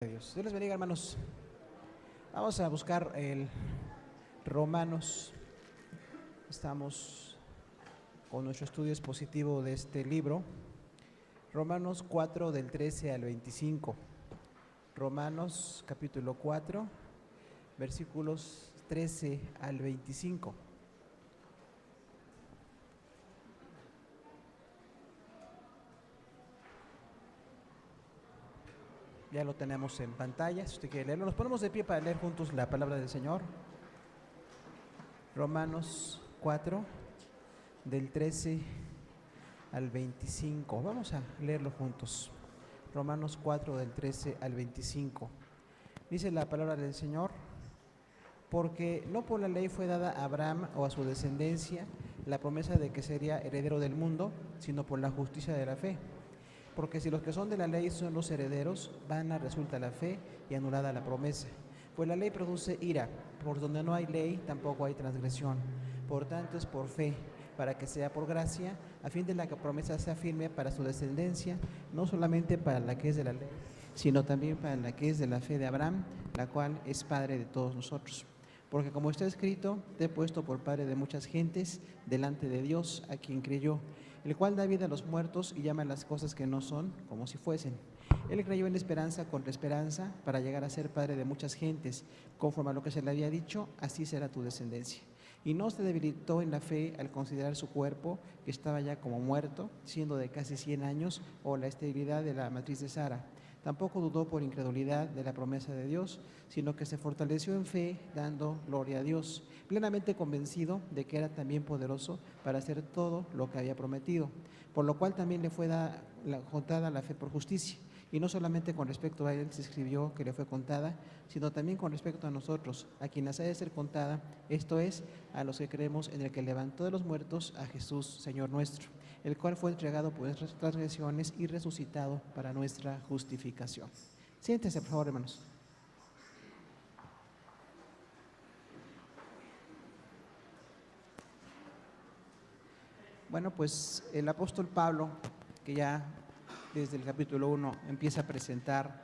Dios les bendiga, hermanos. Vamos a buscar el Romanos. Estamos con nuestro estudio expositivo de este libro. Romanos 4 del 13 al 25. Romanos capítulo 4, versículos 13 al 25. Ya lo tenemos en pantalla, si usted quiere leerlo. Nos ponemos de pie para leer juntos la palabra del Señor. Romanos 4, del 13 al 25. Vamos a leerlo juntos. Romanos 4, del 13 al 25. Dice la palabra del Señor: porque no por la ley fue dada a Abraham o a su descendencia la promesa de que sería heredero del mundo, sino por la justicia de la fe. Porque si los que son de la ley son los herederos, vana resulta la fe y anulada la promesa. Pues la ley produce ira, por donde no hay ley tampoco hay transgresión. Por tanto es por fe, para que sea por gracia, a fin de la que promesa sea firme para su descendencia, no solamente para la que es de la ley, sino también para la que es de la fe de Abraham, la cual es padre de todos nosotros. Porque como está escrito, te he puesto por padre de muchas gentes delante de Dios, a quien creyó, el cual da vida a los muertos y llama a las cosas que no son como si fuesen. Él creyó en esperanza contra esperanza para llegar a ser padre de muchas gentes, conforme a lo que se le había dicho, así será tu descendencia. Y no se debilitó en la fe al considerar su cuerpo, que estaba ya como muerto, siendo de casi 100 años, o la esterilidad de la matriz de Sara. Tampoco dudó por incredulidad de la promesa de Dios, sino que se fortaleció en fe, dando gloria a Dios, plenamente convencido de que era también poderoso para hacer todo lo que había prometido, por lo cual también le fue contada la fe por justicia. Y no solamente con respecto a él se escribió que le fue contada, sino también con respecto a nosotros, a quienes ha de ser contada, esto es, a los que creemos en el que levantó de los muertos a Jesús, Señor nuestro, el cual fue entregado por nuestras transgresiones y resucitado para nuestra justificación. Siéntense, por favor, hermanos. Bueno, pues el apóstol Pablo, que ya desde el capítulo 1 empieza a presentar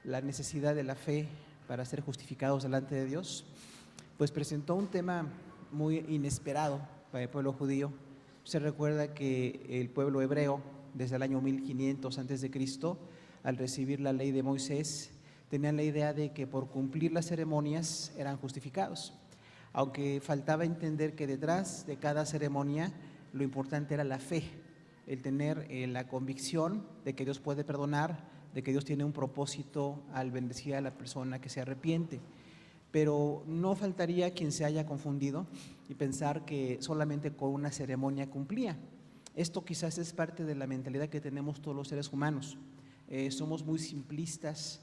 la necesidad de la fe para ser justificados delante de Dios, pues presentó un tema muy inesperado para el pueblo judío. Se recuerda que el pueblo hebreo, desde el año 1500 a.C., al recibir la ley de Moisés, tenían la idea de que por cumplir las ceremonias eran justificados, aunque faltaba entender que detrás de cada ceremonia lo importante era la fe, el tener la convicción de que Dios puede perdonar, de que Dios tiene un propósito al bendecir a la persona que se arrepiente. Pero no faltaría quien se haya confundido y pensar que solamente con una ceremonia cumplía. Esto quizás es parte de la mentalidad que tenemos todos los seres humanos. Somos muy simplistas,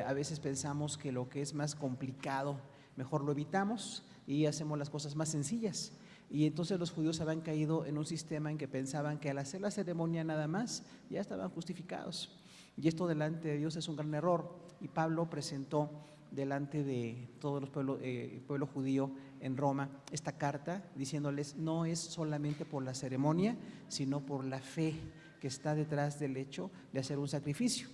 a veces pensamos que lo que es más complicado mejor lo evitamos y hacemos las cosas más sencillas. Y entonces los judíos habían caído en un sistema en que pensaban que al hacer la ceremonia nada más ya estaban justificados. Y esto delante de Dios es un gran error. Y Pablo presentó delante de todos los pueblo judío en Roma esta carta diciéndoles: no es solamente por la ceremonia, sino por la fe que está detrás del hecho de hacer un sacrificio.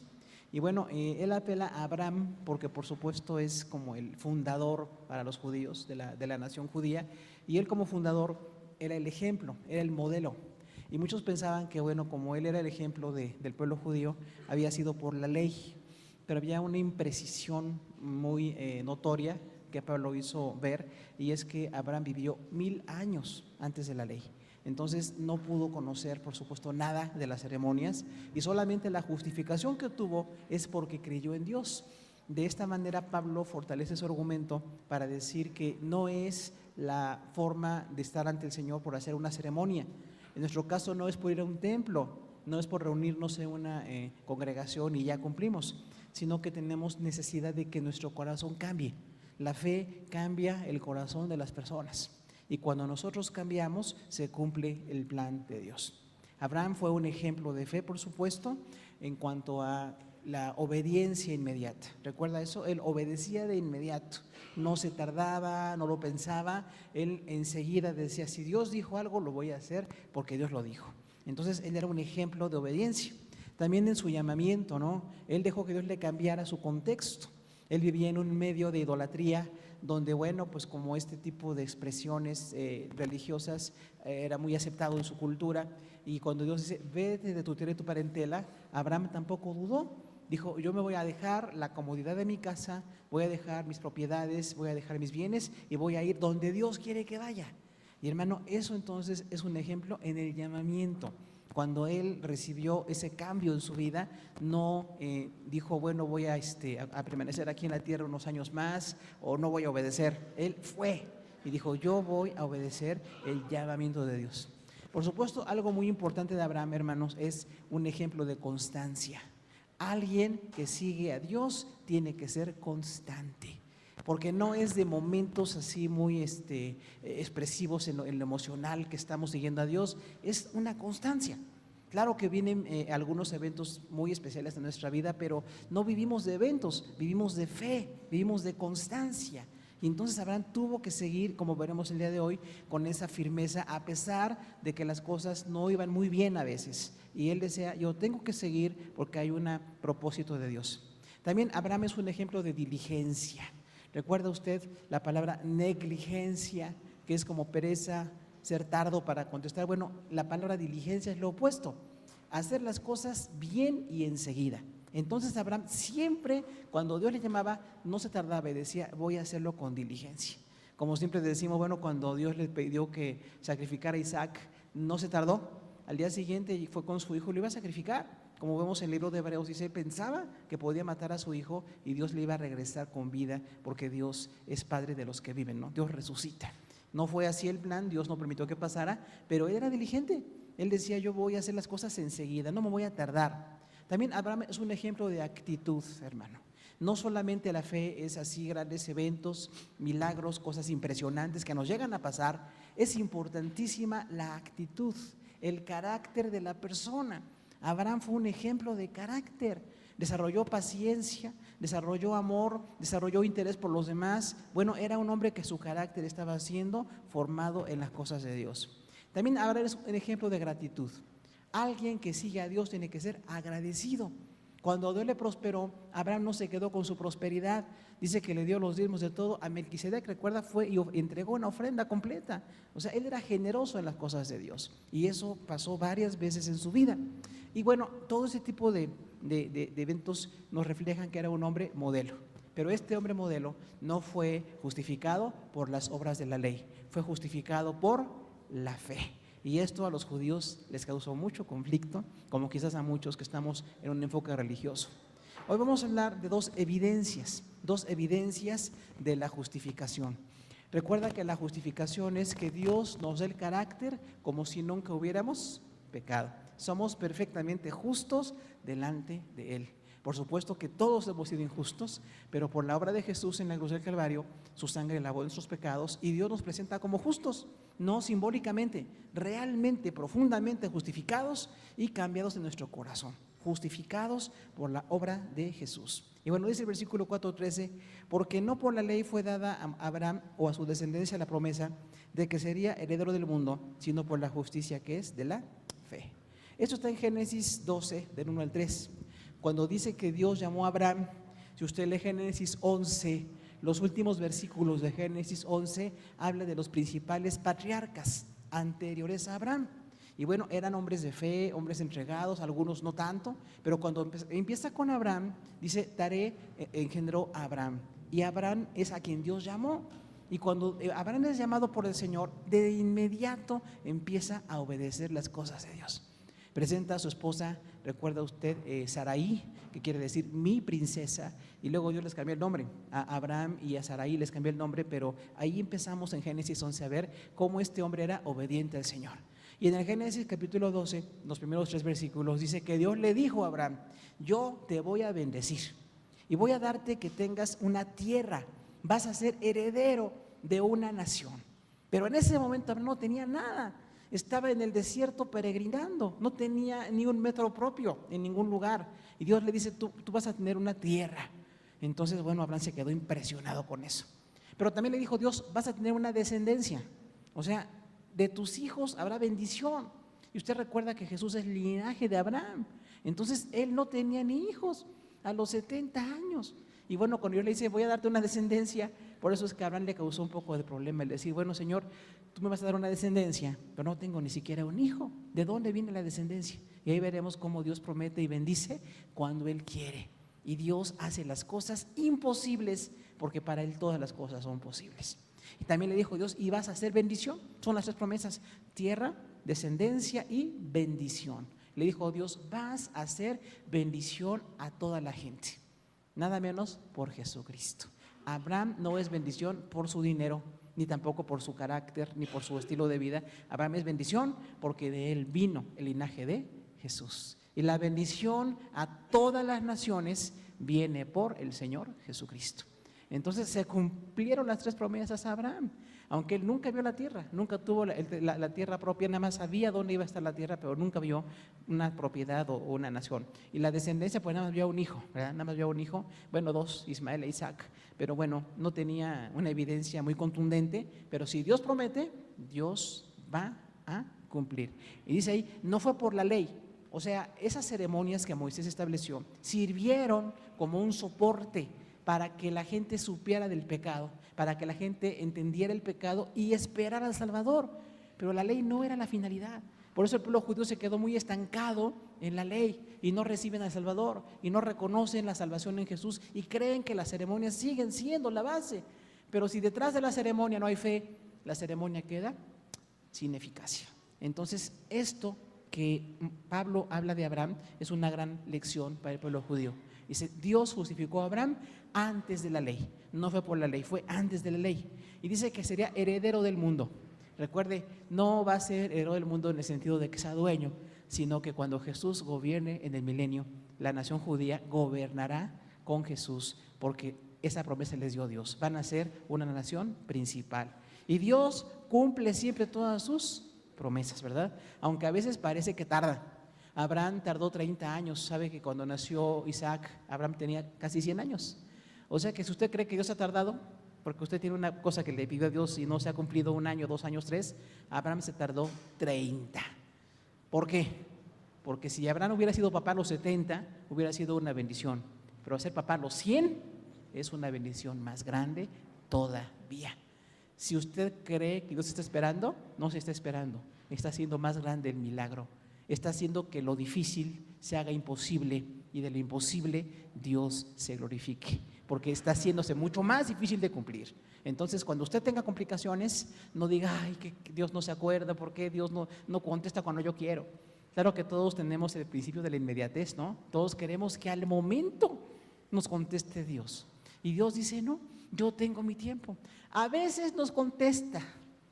Y bueno, él apela a Abraham porque por supuesto es como el fundador para los judíos de la nación judía, y él como fundador era el ejemplo, era el modelo. Y muchos pensaban que bueno, como él era el ejemplo del pueblo judío, había sido por la ley, pero había una imprecisión muy notoria que Pablo hizo ver, y es que Abraham vivió 1000 años antes de la ley. Entonces no pudo conocer, por supuesto, nada de las ceremonias, y solamente la justificación que tuvo es porque creyó en Dios. De esta manera Pablo fortalece su argumento para decir que no es la forma de estar ante el Señor por hacer una ceremonia. En nuestro caso no es por ir a un templo, no es por reunirnos en una congregación y ya cumplimos, sino que tenemos necesidad de que nuestro corazón cambie. La fe cambia el corazón de las personas. Y cuando nosotros cambiamos, se cumple el plan de Dios. Abraham fue un ejemplo de fe, por supuesto, en cuanto a la obediencia inmediata. ¿Recuerda eso? Él obedecía de inmediato, no se tardaba, no lo pensaba, él enseguida decía: si Dios dijo algo, lo voy a hacer porque Dios lo dijo. Entonces él era un ejemplo de obediencia. También en su llamamiento, ¿no? Él dejó que Dios le cambiara su contexto. Él vivía en un medio de idolatría donde, bueno, pues como este tipo de expresiones religiosas era muy aceptado en su cultura, y cuando Dios dice, vete de tu tierra y tu parentela, Abraham tampoco dudó. Dijo, yo me voy a dejar la comodidad de mi casa, voy a dejar mis propiedades, voy a dejar mis bienes y voy a ir donde Dios quiere que vaya. Y hermano, eso entonces es un ejemplo en el llamamiento. Cuando él recibió ese cambio en su vida, no dijo, bueno, voy a permanecer aquí en la tierra unos años más o no voy a obedecer. Él fue y dijo, yo voy a obedecer el llamamiento de Dios. Por supuesto, algo muy importante de Abraham, hermanos, es un ejemplo de constancia. Alguien que sigue a Dios tiene que ser constante, porque no es de momentos así muy expresivos en lo emocional que estamos siguiendo a Dios, es una constancia. Claro que vienen algunos eventos muy especiales en nuestra vida, pero no vivimos de eventos, vivimos de fe, vivimos de constancia. Y entonces Abraham tuvo que seguir, como veremos el día de hoy, con esa firmeza, a pesar de que las cosas no iban muy bien a veces. Y él decía, yo tengo que seguir porque hay un propósito de Dios. También Abraham es un ejemplo de diligencia. ¿Recuerda usted la palabra negligencia, que es como pereza, ser tardo para contestar? Bueno, la palabra diligencia es lo opuesto, hacer las cosas bien y enseguida. Entonces Abraham siempre, cuando Dios le llamaba, no se tardaba y decía, voy a hacerlo con diligencia. Como siempre decimos, bueno, cuando Dios le pidió que sacrificara a Isaac, no se tardó. Al día siguiente fue con su hijo y lo iba a sacrificar. Como vemos en el libro de Hebreos, dice, pensaba que podía matar a su hijo y Dios le iba a regresar con vida, porque Dios es Padre de los que viven, ¿no? Dios resucita. No fue así el plan, Dios no permitió que pasara, pero él era diligente. Él decía, yo voy a hacer las cosas enseguida, no me voy a tardar. También Abraham es un ejemplo de actitud, hermano. No solamente la fe es así, grandes eventos, milagros, cosas impresionantes que nos llegan a pasar. Es importantísima la actitud, el carácter de la persona. Abraham fue un ejemplo de carácter. Desarrolló paciencia, desarrolló amor, desarrolló interés por los demás. Bueno, era un hombre que su carácter estaba siendo formado en las cosas de Dios. También Abraham es un ejemplo de gratitud. Alguien que sigue a Dios tiene que ser agradecido. Cuando Dios le prosperó, Abraham no se quedó con su prosperidad. Dice que le dio los diezmos de todo. A Melquisedec, recuerda, fue y entregó una ofrenda completa. O sea, él era generoso en las cosas de Dios. Y eso pasó varias veces en su vida. Y bueno, todo ese tipo de eventos nos reflejan que era un hombre modelo. Pero este hombre modelo no fue justificado por las obras de la ley. Fue justificado por la fe. Y esto a los judíos les causó mucho conflicto, como quizás a muchos que estamos en un enfoque religioso. Hoy vamos a hablar de dos evidencias de la justificación. Recuerda que la justificación es que Dios nos dé el carácter como si nunca hubiéramos pecado. Somos perfectamente justos delante de Él. Por supuesto que todos hemos sido injustos, pero por la obra de Jesús en la cruz del Calvario, su sangre lavó nuestros pecados y Dios nos presenta como justos, no simbólicamente, realmente, profundamente justificados y cambiados en nuestro corazón, justificados por la obra de Jesús. Y bueno, dice el versículo 4:13, porque no por la ley fue dada a Abraham o a su descendencia la promesa de que sería heredero del mundo, sino por la justicia que es de la fe. Esto está en Génesis 12, del 1 al 3. Cuando dice que Dios llamó a Abraham, si usted lee Génesis 11, los últimos versículos de Génesis 11 habla de los principales patriarcas anteriores a Abraham. Y bueno, eran hombres de fe, hombres entregados, algunos no tanto, pero cuando empieza con Abraham, dice, Taré engendró a Abraham. Y Abraham es a quien Dios llamó. Y cuando Abraham es llamado por el Señor, de inmediato empieza a obedecer las cosas de Dios. Presenta a su esposa, recuerda usted, Sarai, que quiere decir mi princesa, y luego Dios les cambió el nombre, a Abraham y a Sarai les cambió el nombre, pero ahí empezamos en Génesis 11 a ver cómo este hombre era obediente al Señor. Y en el Génesis capítulo 12, los primeros 3 versículos, dice que Dios le dijo a Abraham, yo te voy a bendecir y voy a darte que tengas una tierra, vas a ser heredero de una nación. Pero en ese momento Abraham no tenía nada. Estaba en el desierto peregrinando, no tenía ni un metro propio en ningún lugar. Y Dios le dice, tú vas a tener una tierra. Entonces, bueno, Abraham se quedó impresionado con eso. Pero también le dijo Dios, vas a tener una descendencia. O sea, de tus hijos habrá bendición. Y usted recuerda que Jesús es linaje de Abraham. Entonces él no tenía ni hijos a los 70 años. Y bueno, cuando Dios le dice, voy a darte una descendencia, por eso es que a Abraham le causó un poco de problema el decir, bueno, Señor, tú me vas a dar una descendencia, pero no tengo ni siquiera un hijo. ¿De dónde viene la descendencia? Y ahí veremos cómo Dios promete y bendice cuando Él quiere. Y Dios hace las cosas imposibles, porque para Él todas las cosas son posibles. Y también le dijo Dios, y vas a hacer bendición. Son las tres promesas: tierra, descendencia y bendición. Le dijo Dios, vas a hacer bendición a toda la gente, nada menos por Jesucristo. Abraham no es bendición por su dinero, ni tampoco por su carácter, ni por su estilo de vida. Abraham es bendición porque de él vino el linaje de Jesús. Y la bendición a todas las naciones viene por el Señor Jesucristo. Entonces se cumplieron las tres promesas a Abraham, aunque él nunca vio la tierra, nunca tuvo la tierra propia, nada más sabía dónde iba a estar la tierra, pero nunca vio una propiedad o una nación. Y la descendencia, pues nada más vio un hijo, ¿verdad? Nada más vio un hijo, bueno, dos, Ismael e Isaac, pero bueno, no tenía una evidencia muy contundente, pero si Dios promete, Dios va a cumplir. Y dice ahí, no fue por la ley. O sea, esas ceremonias que Moisés estableció sirvieron como un soporte para que la gente supiera del pecado, para que la gente entendiera el pecado y esperara al Salvador. Pero la ley no era la finalidad. Por eso el pueblo judío se quedó muy estancado en la ley y no reciben al Salvador y no reconocen la salvación en Jesús y creen que las ceremonias siguen siendo la base. Pero si detrás de la ceremonia no hay fe, la ceremonia queda sin eficacia. Entonces, esto que Pablo habla de Abraham es una gran lección para el pueblo judío. Dice, Dios justificó a Abraham antes de la ley, no fue por la ley, fue antes de la ley. Y dice que sería heredero del mundo. Recuerde, no va a ser heredero del mundo en el sentido de que sea dueño, sino que cuando Jesús gobierne en el milenio, la nación judía gobernará con Jesús, porque esa promesa les dio Dios. Van a ser una nación principal. Y Dios cumple siempre todas sus promesas, ¿verdad? Aunque a veces parece que tarda. Abraham tardó 30 años. Sabe que cuando nació Isaac, Abraham tenía casi 100 años. O sea que si usted cree que Dios ha tardado, porque usted tiene una cosa que le pidió a Dios y no se ha cumplido 1 año, 2 años, 3, Abraham se tardó 30. ¿Por qué? Porque si Abraham hubiera sido papá a los 70, hubiera sido una bendición. Pero ser papá a los 100 es una bendición más grande todavía. Si usted cree que Dios está esperando, no se está esperando. Está haciendo más grande el milagro. Está haciendo que lo difícil se haga imposible y de lo imposible Dios se glorifique, porque está haciéndose mucho más difícil de cumplir. Entonces, cuando usted tenga complicaciones, no diga, ay, que Dios no se acuerda, ¿por qué Dios no contesta cuando yo quiero? Claro que todos tenemos el principio de la inmediatez, ¿no? Todos queremos que al momento nos conteste Dios. Y Dios dice, no, yo tengo mi tiempo. A veces nos contesta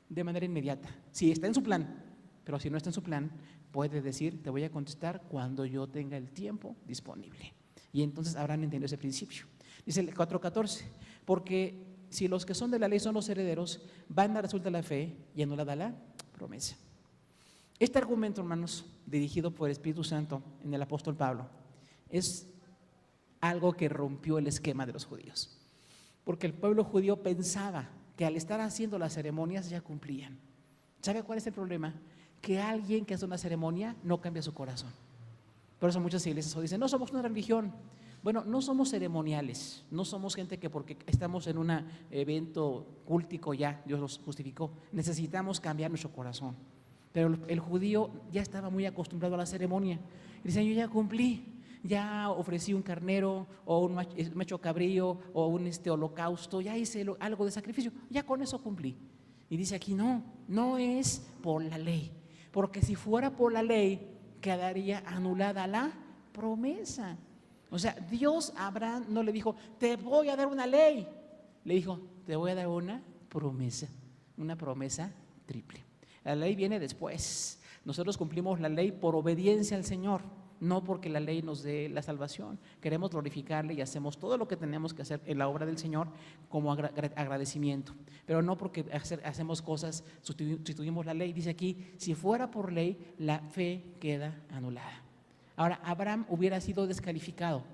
de manera inmediata, si está en su plan, pero si no está en su plan, puede decir, te voy a contestar cuando yo tenga el tiempo disponible. Y entonces habrán entendido ese principio. Dice el 4:14, porque si los que son de la ley son los herederos, van a resulta la fe y anulada la promesa. Este argumento, hermanos, dirigido por el Espíritu Santo en el apóstol Pablo, es algo que rompió el esquema de los judíos. Porque el pueblo judío pensaba que al estar haciendo las ceremonias ya cumplían. ¿Sabe cuál es el problema? Que alguien que hace una ceremonia no cambia su corazón. Por eso muchas iglesias hoy dicen, no somos una religión. Bueno, no somos ceremoniales, no somos gente que porque estamos en un evento cúltico ya, Dios los justificó. Necesitamos cambiar nuestro corazón. Pero el judío ya estaba muy acostumbrado a la ceremonia. Y dice, yo ya cumplí, ya ofrecí un carnero o un macho cabrío o un holocausto, ya hice algo de sacrificio, ya con eso cumplí. Y dice aquí, no es por la ley, porque si fuera por la ley, quedaría anulada la promesa. O sea, Dios a Abraham no le dijo, te voy a dar una ley, le dijo, te voy a dar una promesa triple. La ley viene después. Nosotros cumplimos la ley por obediencia al Señor, no porque la ley nos dé la salvación. Queremos glorificarle y hacemos todo lo que tenemos que hacer en la obra del Señor como agradecimiento, pero no porque hacemos cosas, sustituimos la ley. Dice aquí, si fuera por ley, la fe queda anulada. Ahora, Abraham hubiera sido descalificado.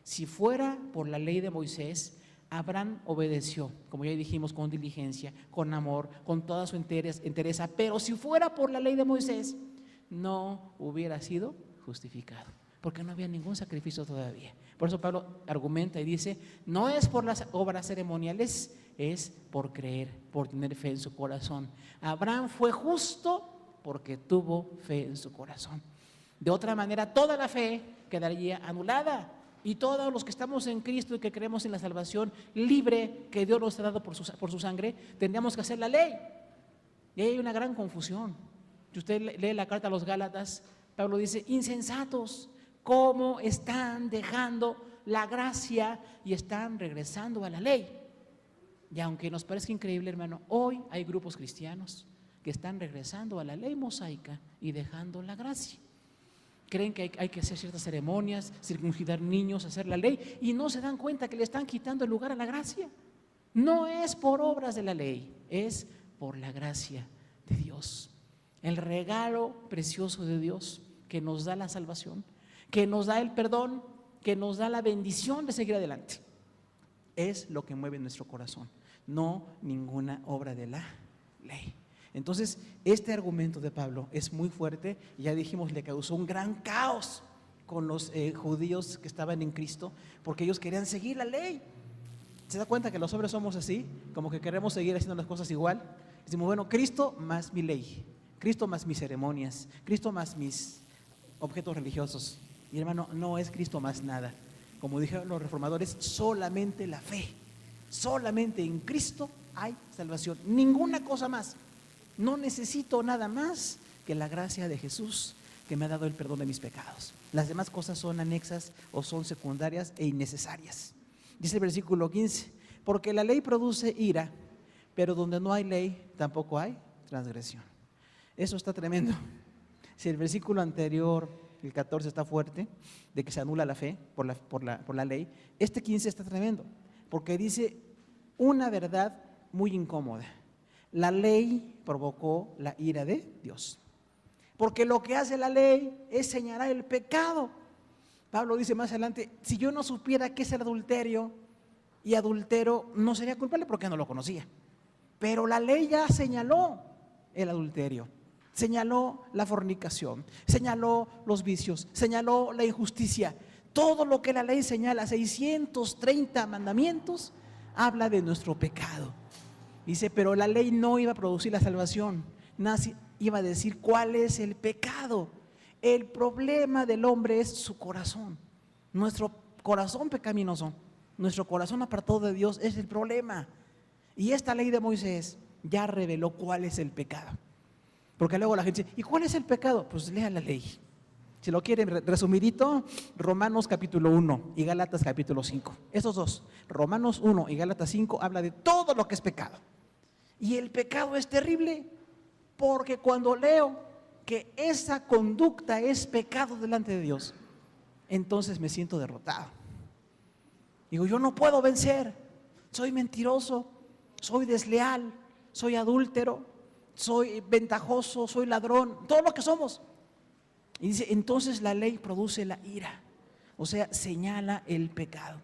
Si fuera por la ley de Moisés, Abraham obedeció, como ya dijimos, con diligencia, con amor, con toda su entereza, pero si fuera por la ley de Moisés, no hubiera sido justificado. porque no había ningún sacrificio todavía. Por eso Pablo argumenta y dice, no es por las obras ceremoniales, es por creer, por tener fe en su corazón. Abraham fue justo porque tuvo fe en su corazón. De otra manera, toda la fe quedaría anulada. Y todos los que estamos en Cristo y que creemos en la salvación libre que Dios nos ha dado por su sangre, tendríamos que hacer la ley. Y ahí hay una gran confusión. Si usted lee la carta a los Gálatas, Pablo dice, insensatos, ¿cómo están dejando la gracia y están regresando a la ley? Y aunque nos parezca increíble, hermano, hoy hay grupos cristianos que están regresando a la ley mosaica y dejando la gracia. Creen que hay que hacer ciertas ceremonias, circuncidar niños, hacer la ley, y no se dan cuenta que le están quitando el lugar a la gracia. No es por obras de la ley, es por la gracia de Dios. El regalo precioso de Dios que nos da la salvación, que nos da el perdón, que nos da la bendición de seguir adelante. Es lo que mueve nuestro corazón, no ninguna obra de la ley. Entonces, este argumento de Pablo es muy fuerte, y ya dijimos, le causó un gran caos con los judíos que estaban en Cristo, porque ellos querían seguir la ley. ¿Se da cuenta que los hombres somos así? Como que queremos seguir haciendo las cosas igual. Decimos, bueno, Cristo más mi ley, Cristo más mis ceremonias, Cristo más mis objetos religiosos. Y hermano, no es Cristo más nada. Como dijeron los reformadores, solamente la fe, solamente en Cristo hay salvación, ninguna cosa más. No necesito nada más que la gracia de Jesús, que me ha dado el perdón de mis pecados. Las demás cosas son anexas o son secundarias e innecesarias. Dice el versículo 15, porque la ley produce ira, pero donde no hay ley tampoco hay transgresión. Eso está tremendo. Si el versículo anterior, el 14, está fuerte, de que se anula la fe por la ley, este 15 está tremendo, porque dice una verdad muy incómoda. La ley provocó la ira de Dios, porque lo que hace la ley es señalar el pecado. Pablo dice más adelante, si yo no supiera qué es el adulterio y adultero, no sería culpable porque no lo conocía. Pero la ley ya señaló el adulterio, señaló la fornicación, señaló los vicios, señaló la injusticia. Todo lo que la ley señala, 630 mandamientos, habla de nuestro pecado. Dice, pero la ley no iba a producir la salvación, iba a decir cuál es el pecado. El problema del hombre es su corazón, nuestro corazón pecaminoso, nuestro corazón apartado de Dios es el problema. Y esta ley de Moisés ya reveló cuál es el pecado. Porque luego la gente dice, ¿y cuál es el pecado? Pues lean la ley. Si lo quieren resumidito, Romanos capítulo 1 y Gálatas capítulo 5. Esos dos, Romanos 1 y Gálatas 5, habla de todo lo que es pecado. Y el pecado es terrible, porque cuando leo que esa conducta es pecado delante de Dios, entonces me siento derrotado. Digo, yo no puedo vencer, soy mentiroso, soy desleal, soy adúltero, soy ventajoso, soy ladrón, todo lo que somos. Y dice, entonces la ley produce la ira, o sea, señala el pecado.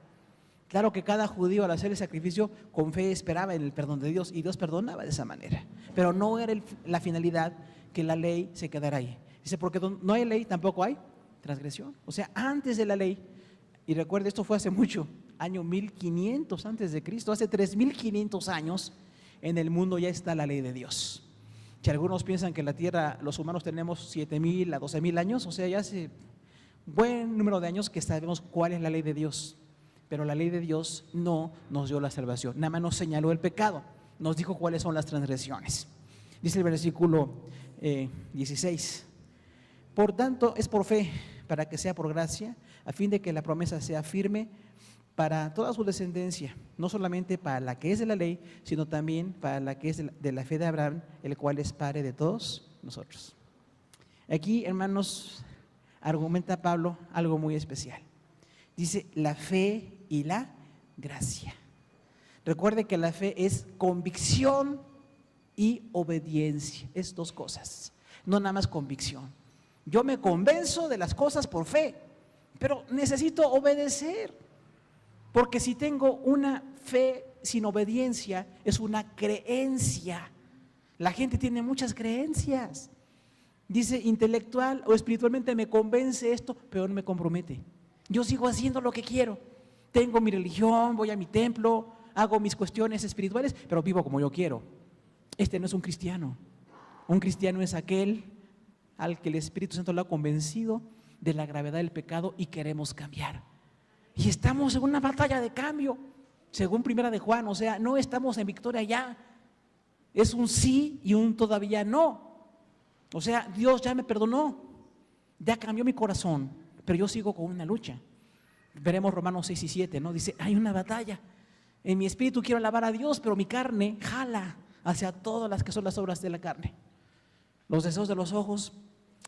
Claro que cada judío al hacer el sacrificio con fe esperaba en el perdón de Dios, y Dios perdonaba de esa manera, pero no era la finalidad que la ley se quedara ahí. Dice, porque no hay ley, tampoco hay transgresión. O sea, antes de la ley, y recuerde, esto fue hace mucho, año 1500 antes de Cristo, hace 3500 años, en el mundo ya está la ley de Dios. Si algunos piensan que en la tierra los humanos tenemos 7000 a 12000 años, o sea, ya hace buen número de años que sabemos cuál es la ley de Dios. Pero la ley de Dios no nos dio la salvación, nada más nos señaló el pecado, nos dijo cuáles son las transgresiones. Dice el versículo 16, por tanto es por fe, para que sea por gracia, a fin de que la promesa sea firme para toda su descendencia, no solamente para la que es de la ley, sino también para la que es de la fe de Abraham, el cual es padre de todos nosotros. Aquí, hermanos, argumenta Pablo algo muy especial. Dice la fe y la gracia. Recuerde que la fe es convicción y obediencia, es dos cosas, no nada más convicción. Yo me convenzo de las cosas por fe, pero necesito obedecer, porque si tengo una fe sin obediencia es una creencia. La gente tiene muchas creencias. Dice, intelectual o espiritualmente me convence esto, pero no me compromete. Yo sigo haciendo lo que quiero. Tengo mi religión, voy a mi templo, hago mis cuestiones espirituales, pero vivo como yo quiero. Este no es un cristiano. Un cristiano es aquel al que el Espíritu Santo lo ha convencido de la gravedad del pecado y queremos cambiar. Y estamos en una batalla de cambio, según Primera de Juan, o sea, no estamos en victoria ya. Es un sí y un todavía no. O sea, Dios ya me perdonó, ya cambió mi corazón, pero yo sigo con una lucha. Veremos Romanos 6 y 7, ¿no? Dice, hay una batalla. En mi espíritu quiero alabar a Dios, pero mi carne jala hacia todas las que son las obras de la carne. Los deseos de los ojos,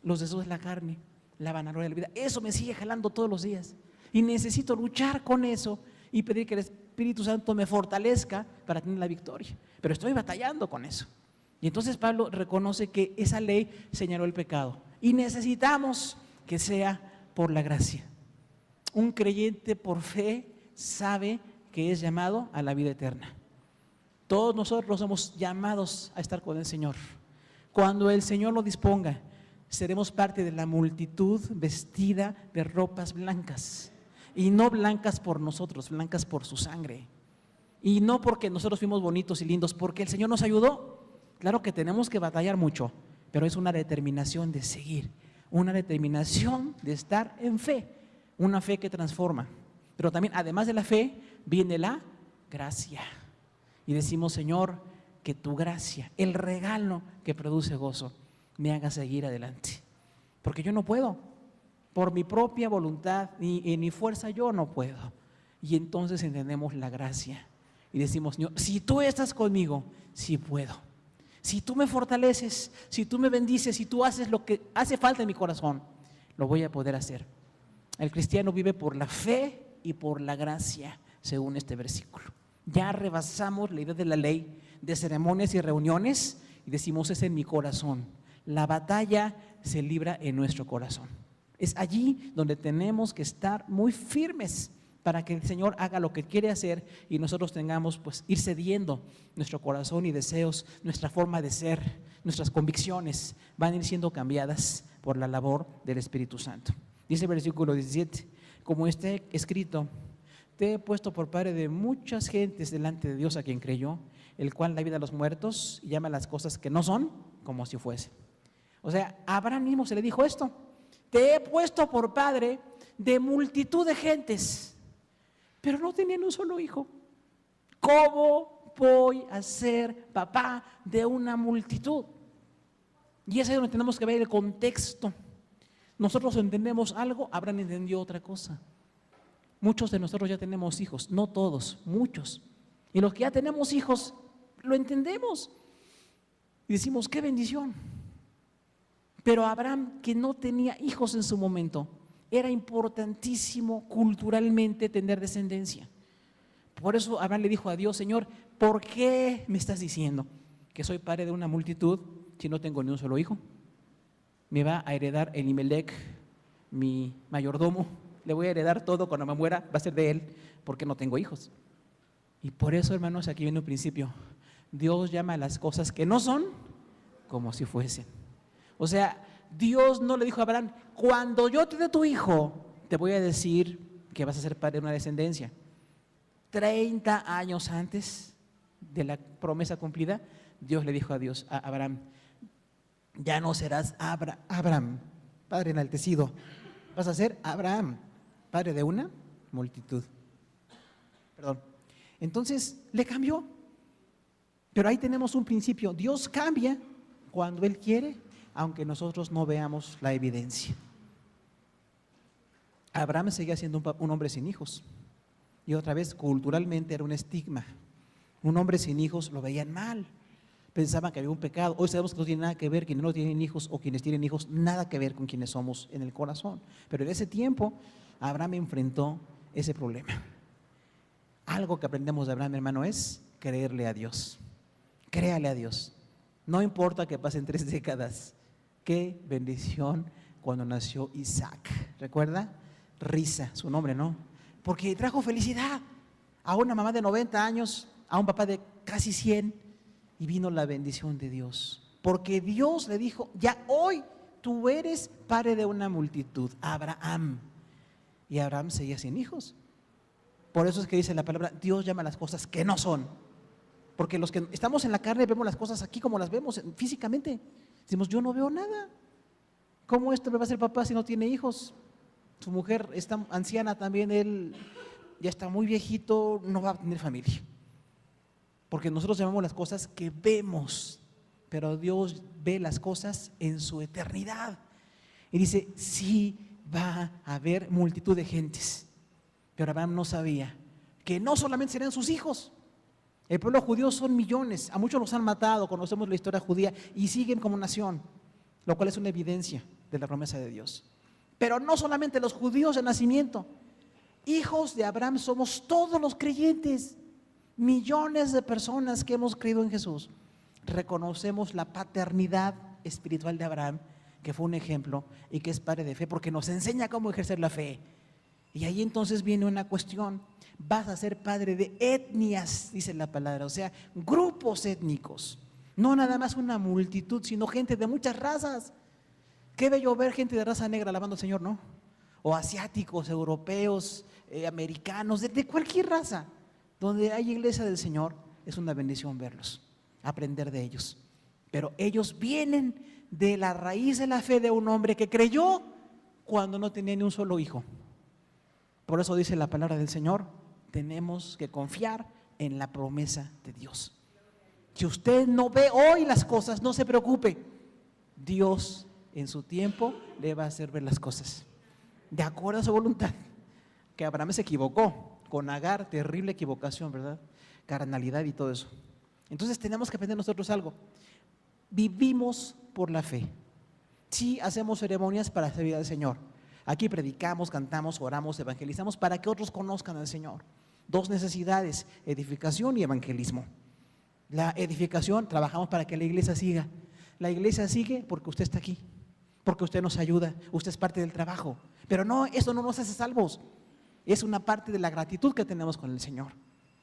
los deseos de la carne, la vanagloria de la vida. Eso me sigue jalando todos los días. Y necesito luchar con eso y pedir que el Espíritu Santo me fortalezca para tener la victoria. Pero estoy batallando con eso. Y entonces Pablo reconoce que esa ley señaló el pecado. Y necesitamos que sea por la gracia. Un creyente por fe sabe que es llamado a la vida eterna. Todos nosotros somos llamados a estar con el Señor. Cuando el Señor lo disponga, seremos parte de la multitud vestida de ropas blancas. Y no blancas por nosotros, blancas por su sangre. Y no porque nosotros fuimos bonitos y lindos, porque el Señor nos ayudó. Claro que tenemos que batallar mucho, pero es una determinación de seguir, una determinación de estar en fe, una fe que transforma. Pero también, además de la fe, viene la gracia. Y decimos, Señor, que tu gracia, el regalo que produce gozo, me haga seguir adelante. Porque yo no puedo, por mi propia voluntad ni en mi fuerza yo no puedo. Y entonces entendemos la gracia y decimos, Señor, si tú estás conmigo, sí puedo. Si tú me fortaleces, si tú me bendices, si tú haces lo que hace falta en mi corazón, lo voy a poder hacer. El cristiano vive por la fe y por la gracia, según este versículo. Ya rebasamos la idea de la ley, de ceremonias y reuniones, y decimos, es en mi corazón. La batalla se libra en nuestro corazón. Es allí donde tenemos que estar muy firmes para que el Señor haga lo que quiere hacer y nosotros tengamos, pues, ir cediendo nuestro corazón y deseos, nuestra forma de ser, nuestras convicciones van a ir siendo cambiadas por la labor del Espíritu Santo. Dice el versículo 17, como está escrito, te he puesto por padre de muchas gentes delante de Dios a quien creyó, el cual da vida a los muertos y llama las cosas que no son como si fuesen. O sea, a Abraham mismo se le dijo esto, te he puesto por padre de multitud de gentes, pero no tenían un solo hijo. ¿Cómo voy a ser papá de una multitud? Y es ahí donde tenemos que ver el contexto. Nosotros entendemos algo, Abraham entendió otra cosa. Muchos de nosotros ya tenemos hijos, no todos, muchos. Y los que ya tenemos hijos, lo entendemos. Y decimos, qué bendición. Pero Abraham, que no tenía hijos en su momento, era importantísimo culturalmente tener descendencia. Por eso Abraham le dijo a Dios, Señor, ¿por qué me estás diciendo que soy padre de una multitud si no tengo ni un solo hijo? Me va a heredar Elimelec, mi mayordomo, le voy a heredar todo cuando me muera, va a ser de él, porque no tengo hijos. Y por eso, hermanos, aquí viene un principio. Dios llama a las cosas que no son como si fuesen. O sea, Dios no le dijo a Abraham, cuando yo te dé tu hijo, te voy a decir que vas a ser padre de una descendencia. 30 años antes de la promesa cumplida, Dios le dijo a Abraham, ya no serás Abraham, padre enaltecido, vas a ser Abraham, padre de una multitud. Perdón. Entonces le cambió. Pero ahí tenemos un principio. Dios cambia cuando Él quiere, aunque nosotros no veamos la evidencia. Abraham seguía siendo un hombre sin hijos. Y otra vez, culturalmente era un estigma. Un hombre sin hijos lo veían mal. Pensaban que había un pecado. Hoy sabemos que no tiene nada que ver quienes no tienen hijos o quienes tienen hijos, nada que ver con quienes somos en el corazón. Pero en ese tiempo, Abraham enfrentó ese problema. Algo que aprendemos de Abraham, hermano, es creerle a Dios. Créale a Dios. No importa que pasen 3 décadas. Qué bendición cuando nació Isaac. ¿Recuerda? Risa, su nombre, ¿no? Porque trajo felicidad a una mamá de 90 años, a un papá de casi 100, y vino la bendición de Dios. Porque Dios le dijo, ya hoy tú eres padre de una multitud, Abraham. Y Abraham seguía sin hijos. Por eso es que dice la palabra, Dios llama a las cosas que no son. Porque los que estamos en la carne vemos las cosas aquí como las vemos físicamente. Decimos, yo no veo nada. ¿Cómo esto me va a ser papá si no tiene hijos? Su mujer está anciana también, él ya está muy viejito, no va a tener familia. Porque nosotros llamamos las cosas que vemos, pero Dios ve las cosas en su eternidad. Y dice, sí va a haber multitud de gentes. Pero Abraham no sabía que no solamente serían sus hijos. El pueblo judío son millones, a muchos los han matado, conocemos la historia judía y siguen como nación, lo cual es una evidencia de la promesa de Dios. Pero no solamente los judíos de nacimiento, hijos de Abraham somos todos los creyentes, millones de personas que hemos creído en Jesús. Reconocemos la paternidad espiritual de Abraham, que fue un ejemplo y que es padre de fe, porque nos enseña cómo ejercer la fe. Y ahí entonces viene una cuestión, vas a ser padre de etnias, dice la palabra, o sea, grupos étnicos, no nada más una multitud, sino gente de muchas razas. Qué bello ver gente de raza negra alabando al Señor, ¿no? O asiáticos, europeos, americanos, de cualquier raza, donde hay iglesia del Señor, es una bendición verlos, aprender de ellos. Pero ellos vienen de la raíz de la fe de un hombre que creyó cuando no tenía ni un solo hijo. Por eso dice la palabra del Señor, tenemos que confiar en la promesa de Dios. Si usted no ve hoy las cosas, no se preocupe. Dios en su tiempo le va a hacer ver las cosas, de acuerdo a su voluntad. Que Abraham se equivocó con Agar, terrible equivocación, ¿verdad? Carnalidad y todo eso. Entonces tenemos que aprender nosotros algo. Vivimos por la fe. Sí hacemos ceremonias para servir al Señor. Aquí predicamos, cantamos, oramos, evangelizamos para que otros conozcan al Señor. Dos necesidades, edificación y evangelismo. La edificación, trabajamos para que la iglesia siga. La iglesia sigue porque usted está aquí, porque usted nos ayuda, usted es parte del trabajo. Pero no, eso no nos hace salvos. Es una parte de la gratitud que tenemos con el Señor.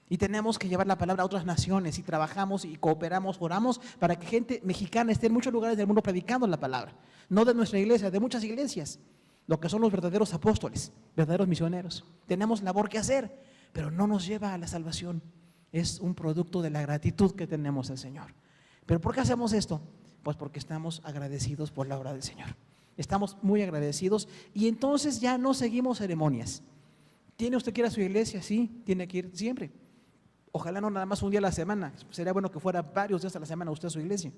Y tenemos que llevar la palabra a otras naciones y trabajamos y cooperamos, oramos para que gente mexicana esté en muchos lugares del mundo predicando la palabra. No de nuestra iglesia, de muchas iglesias. Lo que son los verdaderos apóstoles, verdaderos misioneros. Tenemos labor que hacer, pero no nos lleva a la salvación. Es un producto de la gratitud que tenemos al Señor. ¿Pero por qué hacemos esto? Pues porque estamos agradecidos por la obra del Señor. Estamos muy agradecidos y entonces ya no seguimos ceremonias. ¿Tiene usted que ir a su iglesia? Sí, tiene que ir siempre. Ojalá no nada más un día a la semana. Sería bueno que fuera varios días a la semana usted a su iglesia.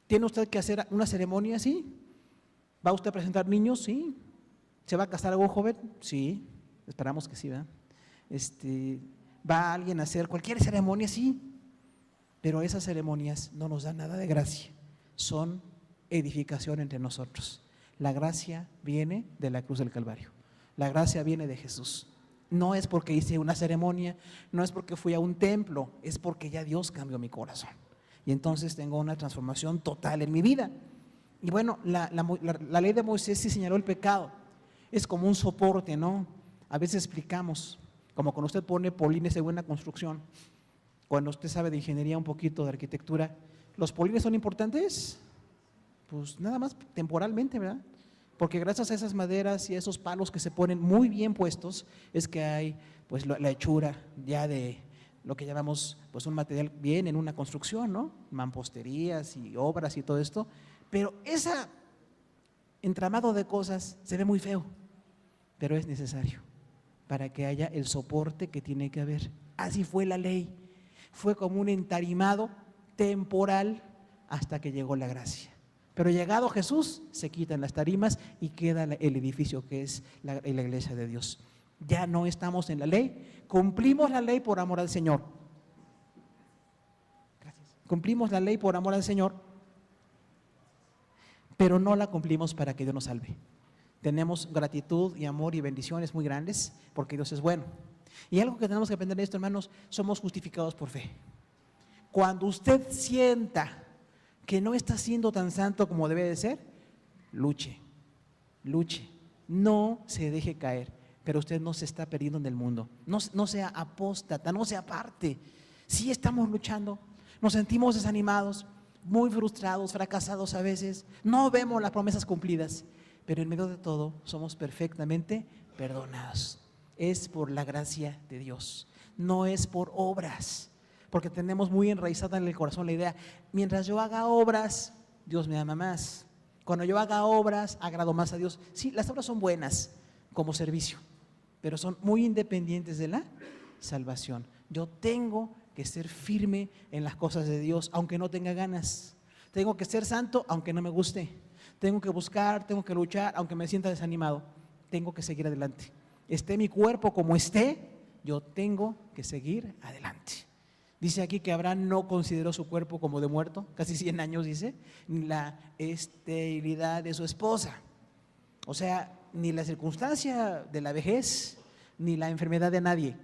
¿Tiene usted que hacer una ceremonia? Sí. ¿Va usted a presentar niños? Sí. ¿Se va a casar algún joven? Sí. Esperamos que sí, ¿verdad? ¿Va alguien a hacer cualquier ceremonia? Sí. Pero esas ceremonias no nos dan nada de gracia. Son edificación entre nosotros. La gracia viene de la cruz del Calvario. La gracia viene de Jesús. No es porque hice una ceremonia, no es porque fui a un templo, es porque ya Dios cambió mi corazón. Y entonces tengo una transformación total en mi vida. Y bueno, la ley de Moisés sí señaló el pecado. Es como un soporte, ¿no? A veces explicamos, como cuando usted pone polines en una construcción, cuando usted sabe de ingeniería un poquito, de arquitectura, ¿los polines son importantes? Pues nada más temporalmente, ¿verdad? Porque gracias a esas maderas y a esos palos que se ponen muy bien puestos, es que hay pues la hechura ya de lo que llamamos pues un material bien en una construcción, ¿no? Mamposterías y obras y todo esto. Pero ese entramado de cosas se ve muy feo, pero es necesario para que haya el soporte que tiene que haber. Así fue la ley. Fue como un entarimado temporal hasta que llegó la gracia. Pero llegado Jesús, se quitan las tarimas y queda el edificio que es la iglesia de Dios. Ya no estamos en la ley, cumplimos la ley por amor al Señor. Gracias. Cumplimos la ley por amor al Señor, pero no la cumplimos para que Dios nos salve. Tenemos gratitud y amor y bendiciones muy grandes porque Dios es bueno. Y algo que tenemos que aprender de esto, hermanos, somos justificados por fe. Cuando usted sienta que no está siendo tan santo como debe de ser, luche, no se deje caer, pero usted no se está perdiendo en el mundo, no sea apóstata, no sea aparte. Sí estamos luchando, nos sentimos desanimados, muy frustrados, fracasados a veces, no vemos las promesas cumplidas, pero en medio de todo somos perfectamente perdonados. Es por la gracia de Dios, no es por obras, porque tenemos muy enraizada en el corazón la idea, mientras yo haga obras, Dios me ama más. Cuando yo haga obras, agrado más a Dios. Sí, las obras son buenas como servicio, pero son muy independientes de la salvación. Yo tengo que ser firme en las cosas de Dios, aunque no tenga ganas. Tengo que ser santo, aunque no me guste. Tengo que buscar, tengo que luchar, aunque me sienta desanimado. Tengo que seguir adelante. Esté mi cuerpo como esté, yo tengo que seguir adelante. Dice aquí que Abraham no consideró su cuerpo como de muerto, casi 100 años dice, ni la esterilidad de su esposa. O sea, ni la circunstancia de la vejez, ni la enfermedad de nadie.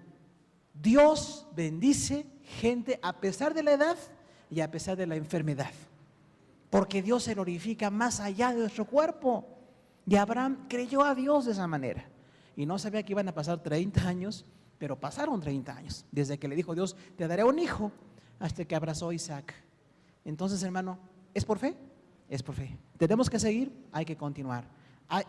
Dios bendice gente a pesar de la edad y a pesar de la enfermedad, porque Dios se glorifica más allá de nuestro cuerpo. Y Abraham creyó a Dios de esa manera y no sabía que iban a pasar 30 años, pero pasaron 30 años, desde que le dijo Dios, te daré un hijo, hasta que abrazó a Isaac. Entonces, hermano, ¿es por fe? Es por fe. Tenemos que seguir, hay que continuar.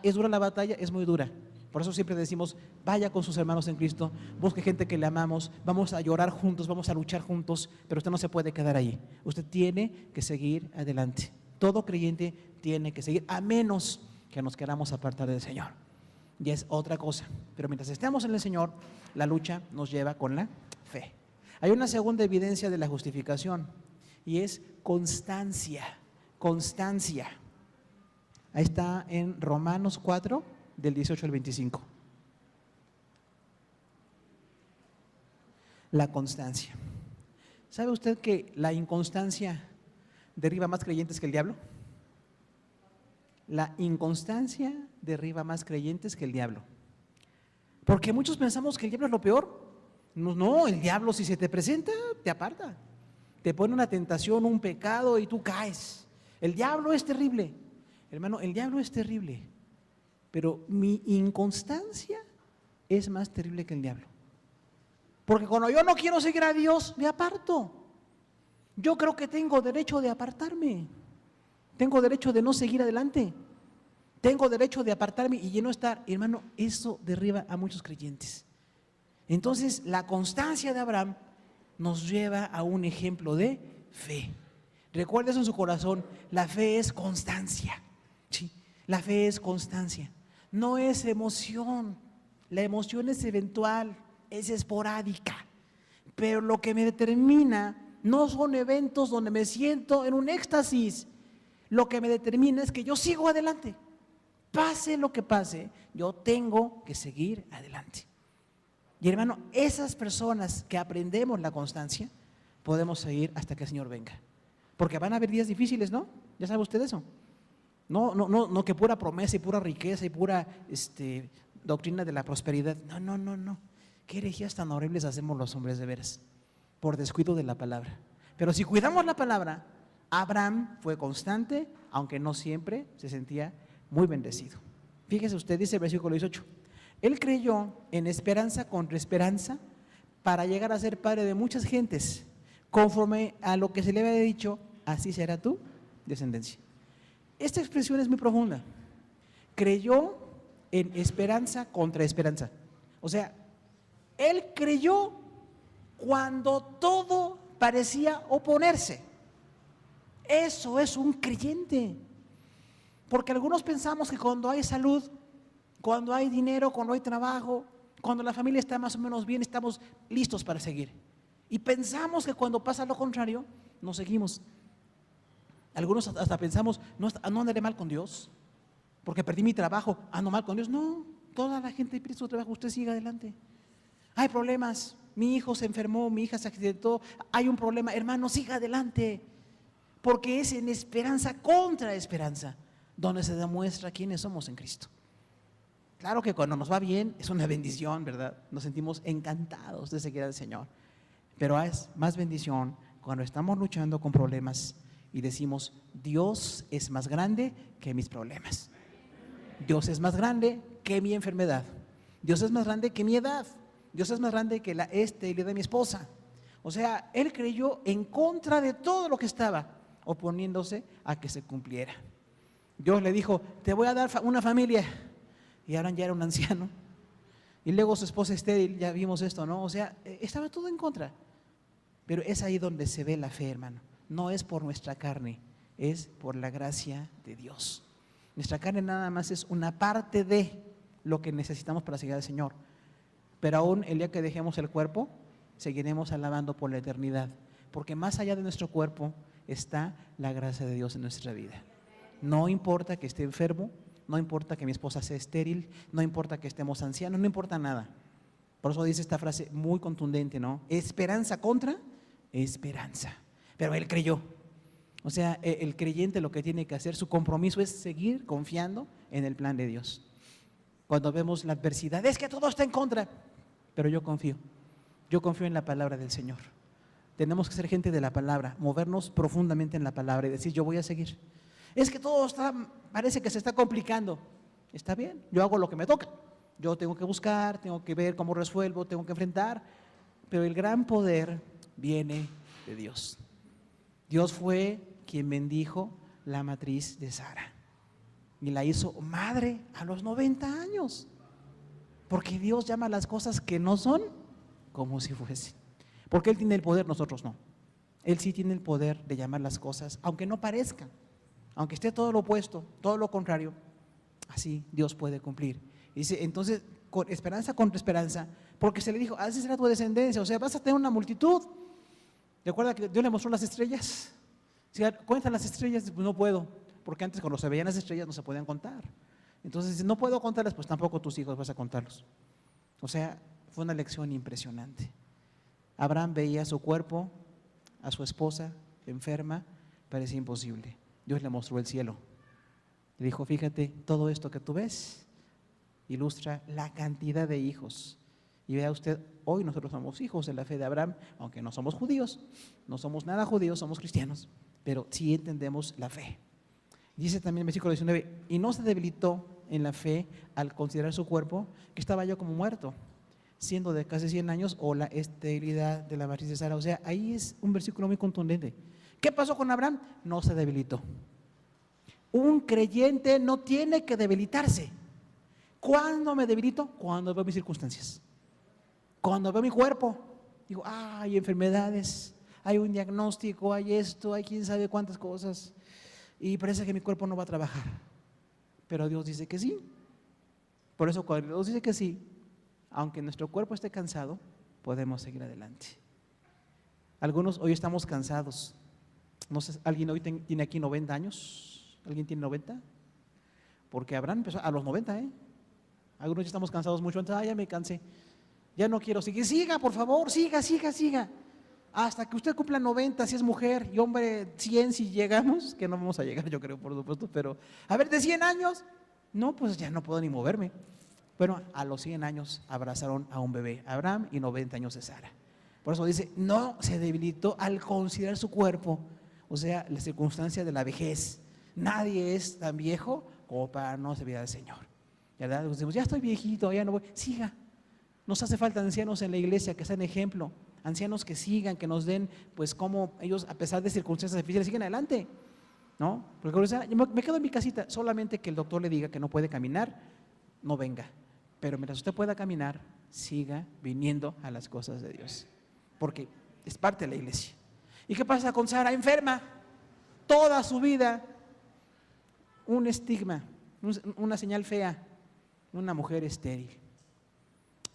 ¿Es dura la batalla? Es muy dura. Por eso siempre decimos, vaya con sus hermanos en Cristo, busque gente que le amamos, vamos a llorar juntos, vamos a luchar juntos, pero usted no se puede quedar ahí. Usted tiene que seguir adelante. Todo creyente tiene que seguir, a menos que nos queramos apartar del Señor. Y es otra cosa. Pero mientras estemos en el Señor, la lucha nos lleva con la fe. Hay una segunda evidencia de la justificación y es constancia. Constancia. Ahí está en Romanos 4, del 18 al 25. La constancia. ¿Sabe usted que la inconstancia derriba más creyentes que el diablo? La inconstancia derriba más creyentes que el diablo. Porque muchos pensamos que el diablo es lo peor. No, el diablo si se te presenta, te aparta. Te pone una tentación, un pecado y tú caes. El diablo es terrible. Hermano, el diablo es terrible. Pero mi inconstancia es más terrible que el diablo. Porque cuando yo no quiero seguir a Dios, me aparto. Yo creo que tengo derecho de apartarme. Tengo derecho de no seguir adelante. Tengo derecho de apartarme y de no estar. Hermano, eso derriba a muchos creyentes. Entonces, la constancia de Abraham nos lleva a un ejemplo de fe. Recuerde eso en su corazón. La fe es constancia. Sí, la fe es constancia. No es emoción. La emoción es eventual, es esporádica. Pero lo que me determina no son eventos donde me siento en un éxtasis. Lo que me determina es que yo sigo adelante. Pase lo que pase, yo tengo que seguir adelante. Y hermano, esas personas que aprendemos la constancia, podemos seguir hasta que el Señor venga. Porque van a haber días difíciles, ¿no? ¿Ya sabe usted eso? No que pura promesa y pura riqueza y pura doctrina de la prosperidad. No. Qué herejías tan horribles hacemos los hombres de veras, por descuido de la palabra. Pero si cuidamos la palabra, Abraham fue constante, aunque no siempre se sentía muy bendecido. Fíjese usted, dice el versículo 18, él creyó en esperanza contra esperanza para llegar a ser padre de muchas gentes, conforme a lo que se le había dicho, así será tu descendencia. Esta expresión es muy profunda. Creyó en esperanza contra esperanza. O sea, él creyó cuando todo parecía oponerse. Eso es un creyente. Porque algunos pensamos que cuando hay salud, cuando hay dinero, cuando hay trabajo, cuando la familia está más o menos bien, estamos listos para seguir. Y pensamos que cuando pasa lo contrario, nos seguimos. Algunos hasta pensamos, no andaré mal con Dios, porque perdí mi trabajo, ando mal con Dios. No, toda la gente pierde su trabajo, usted siga adelante. Hay problemas, mi hijo se enfermó, mi hija se accidentó, hay un problema, hermano, siga adelante. Porque es en esperanza contra esperanza donde se demuestra quiénes somos en Cristo. Claro que cuando nos va bien es una bendición, ¿verdad? Nos sentimos encantados de seguir al Señor. Pero es más bendición cuando estamos luchando con problemas y decimos, Dios es más grande que mis problemas. Dios es más grande que mi enfermedad. Dios es más grande que mi edad. Dios es más grande que la esterilidad de mi esposa. O sea, él creyó en contra de todo lo que estaba. oponiéndose a que se cumpliera. Dios le dijo, te voy a dar una familia, y Abraham ya era un anciano, y luego su esposa estéril, ya vimos esto, ¿no? O sea, estaba todo en contra. Pero es ahí donde se ve la fe, hermano. No es por nuestra carne, es por la gracia de Dios. Nuestra carne nada más es una parte de lo que necesitamos para seguir al Señor. Pero aún el día que dejemos el cuerpo, seguiremos alabando por la eternidad. Porque más allá de nuestro cuerpo está la gracia de Dios en nuestra vida. No importa que esté enfermo, no importa que mi esposa sea estéril, no importa que estemos ancianos, no importa nada. Por eso dice esta frase muy contundente, ¿no? Esperanza contra esperanza. Pero él creyó. O sea, el creyente lo que tiene que hacer, su compromiso es seguir confiando en el plan de Dios. Cuando vemos la adversidad, es que todo está en contra, pero yo confío en la palabra del Señor. Tenemos que ser gente de la palabra, movernos profundamente en la palabra y decir, yo voy a seguir. Es que todo parece que se está complicando. Está bien, yo hago lo que me toca. Yo tengo que buscar, tengo que ver cómo resuelvo, tengo que enfrentar, pero el gran poder viene de Dios. Dios fue quien bendijo la matriz de Sara y la hizo madre a los 90 años, porque Dios llama las cosas que no son como si fuesen, porque Él tiene el poder, nosotros no. Él sí tiene el poder de llamar las cosas, aunque no parezcan, aunque esté todo lo opuesto, todo lo contrario, así Dios puede cumplir. Y dice, entonces, con esperanza contra esperanza, porque se le dijo, así será tu descendencia, o sea, vas a tener una multitud. ¿Recuerda que Dios le mostró las estrellas? Si cuentan las estrellas, pues no puedo, porque antes cuando se veían las estrellas no se podían contar. Entonces, si no puedo contarlas, pues tampoco tus hijos vas a contarlos. O sea, fue una lección impresionante. Abraham veía su cuerpo, a su esposa enferma, parecía imposible. Dios le mostró el cielo. Le dijo, fíjate, todo esto que tú ves ilustra la cantidad de hijos. Y vea usted, hoy nosotros somos hijos de la fe de Abraham, aunque no somos judíos, no somos nada judíos, somos cristianos, pero sí entendemos la fe. Dice también en el versículo 19, y no se debilitó en la fe al considerar su cuerpo, que estaba yo como muerto, siendo de casi 100 años, o la esterilidad de la matriz de Sara. O sea, ahí es un versículo muy contundente. ¿Qué pasó con Abraham? No se debilitó. Un creyente no tiene que debilitarse. ¿Cuándo me debilito? Cuando veo mis circunstancias. Cuando veo mi cuerpo, digo, hay enfermedades, hay un diagnóstico, hay esto, hay quién sabe cuántas cosas, y parece que mi cuerpo no va a trabajar. Pero Dios dice que sí. Por eso cuando Dios dice que sí, aunque nuestro cuerpo esté cansado, podemos seguir adelante. Algunos hoy estamos cansados. No sé, ¿alguien hoy tiene aquí 90 años? ¿Alguien tiene 90? Porque Abraham empezó a los 90, ¿eh? Algunos ya estamos cansados mucho antes, ya me cansé, ya no quiero seguir. Siga, por favor, siga. Hasta que usted cumpla 90 si es mujer, y hombre 100 si llegamos, que no vamos a llegar yo creo, por supuesto, pero a ver, de 100 años, no, pues ya no puedo ni moverme. Bueno, a los 100 años abrazaron a un bebé, Abraham, y 90 años de Sara. Por eso dice, no se debilitó al considerar su cuerpo, o sea, la circunstancia de la vejez. Nadie es tan viejo como para no servir al Señor. ¿Verdad? Decimos, ya estoy viejito, ya no voy. Siga. Nos hace falta ancianos en la iglesia que sean ejemplo, ancianos que sigan, que nos den, pues, cómo ellos, a pesar de circunstancias difíciles, siguen adelante, ¿no? Porque yo me quedo en mi casita, solamente que el doctor le diga que no puede caminar, no venga. Pero mientras usted pueda caminar, siga viniendo a las cosas de Dios, porque es parte de la iglesia. ¿Y qué pasa con Sara? Enferma, toda su vida, un estigma, una señal fea, una mujer estéril.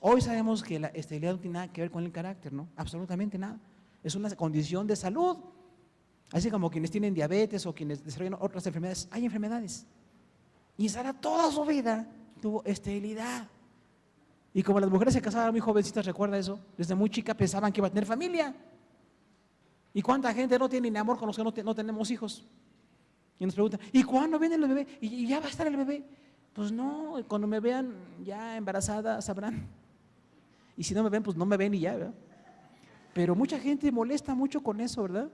Hoy sabemos que la esterilidad no tiene nada que ver con el carácter, ¿no? Absolutamente nada. Es una condición de salud. Así como quienes tienen diabetes o quienes desarrollan otras enfermedades, hay enfermedades. Y Sara toda su vida tuvo esterilidad. Y como las mujeres se casaban muy jovencitas, ¿recuerda eso? Desde muy chica pensaban que iba a tener familia. ¿Y cuánta gente no tiene ni amor con los que no tenemos hijos? Y nos preguntan, ¿y cuándo viene el bebé? ¿Y ya va a estar el bebé? Pues no, cuando me vean ya embarazada sabrán. Y si no me ven, pues no me ven y ya, ¿verdad? Pero mucha gente molesta mucho con eso, ¿verdad?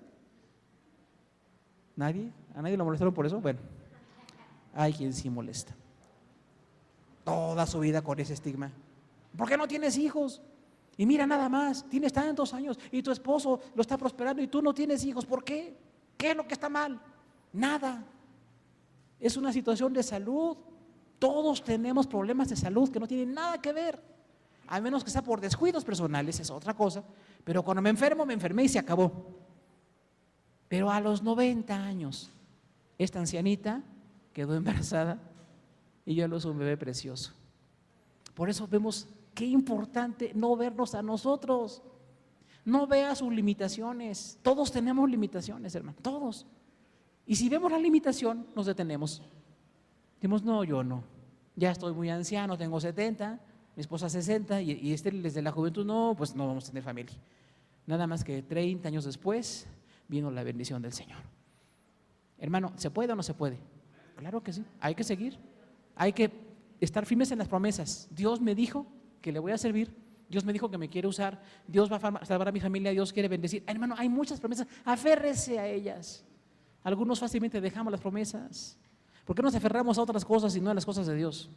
¿Nadie? ¿A nadie lo molestaron por eso? Bueno, hay quien sí molesta. Toda su vida con ese estigma. ¿Por qué no tienes hijos? Y mira nada más, tienes tantos años y tu esposo lo está prosperando y tú no tienes hijos. ¿Por qué? ¿Qué es lo que está mal? Nada. Es una situación de salud. Todos tenemos problemas de salud que no tienen nada que ver. A menos que sea por descuidos personales, es otra cosa. Pero cuando me enfermo, me enfermé y se acabó. Pero a los 90 años, esta ancianita quedó embarazada y yo lo un bebé precioso. Por eso vemos qué importante no vernos a nosotros. No vea sus limitaciones. Todos tenemos limitaciones, hermano, todos. Y si vemos la limitación, nos detenemos. Decimos, no, yo no. Ya estoy muy anciano, tengo 70, mi esposa 60 y desde la juventud, no, pues no vamos a tener familia. Nada más que 30 años después vino la bendición del Señor. Hermano, ¿se puede o no se puede? Claro que sí, hay que seguir. Hay que estar firmes en las promesas. Dios me dijo que le voy a servir. Dios me dijo que me quiere usar. Dios va a salvar a mi familia. Dios quiere bendecir. Hermano, hay muchas promesas. Aférrese a ellas. Algunos fácilmente dejamos las promesas. ¿Por qué nos aferramos a otras cosas y no a las cosas de Dios?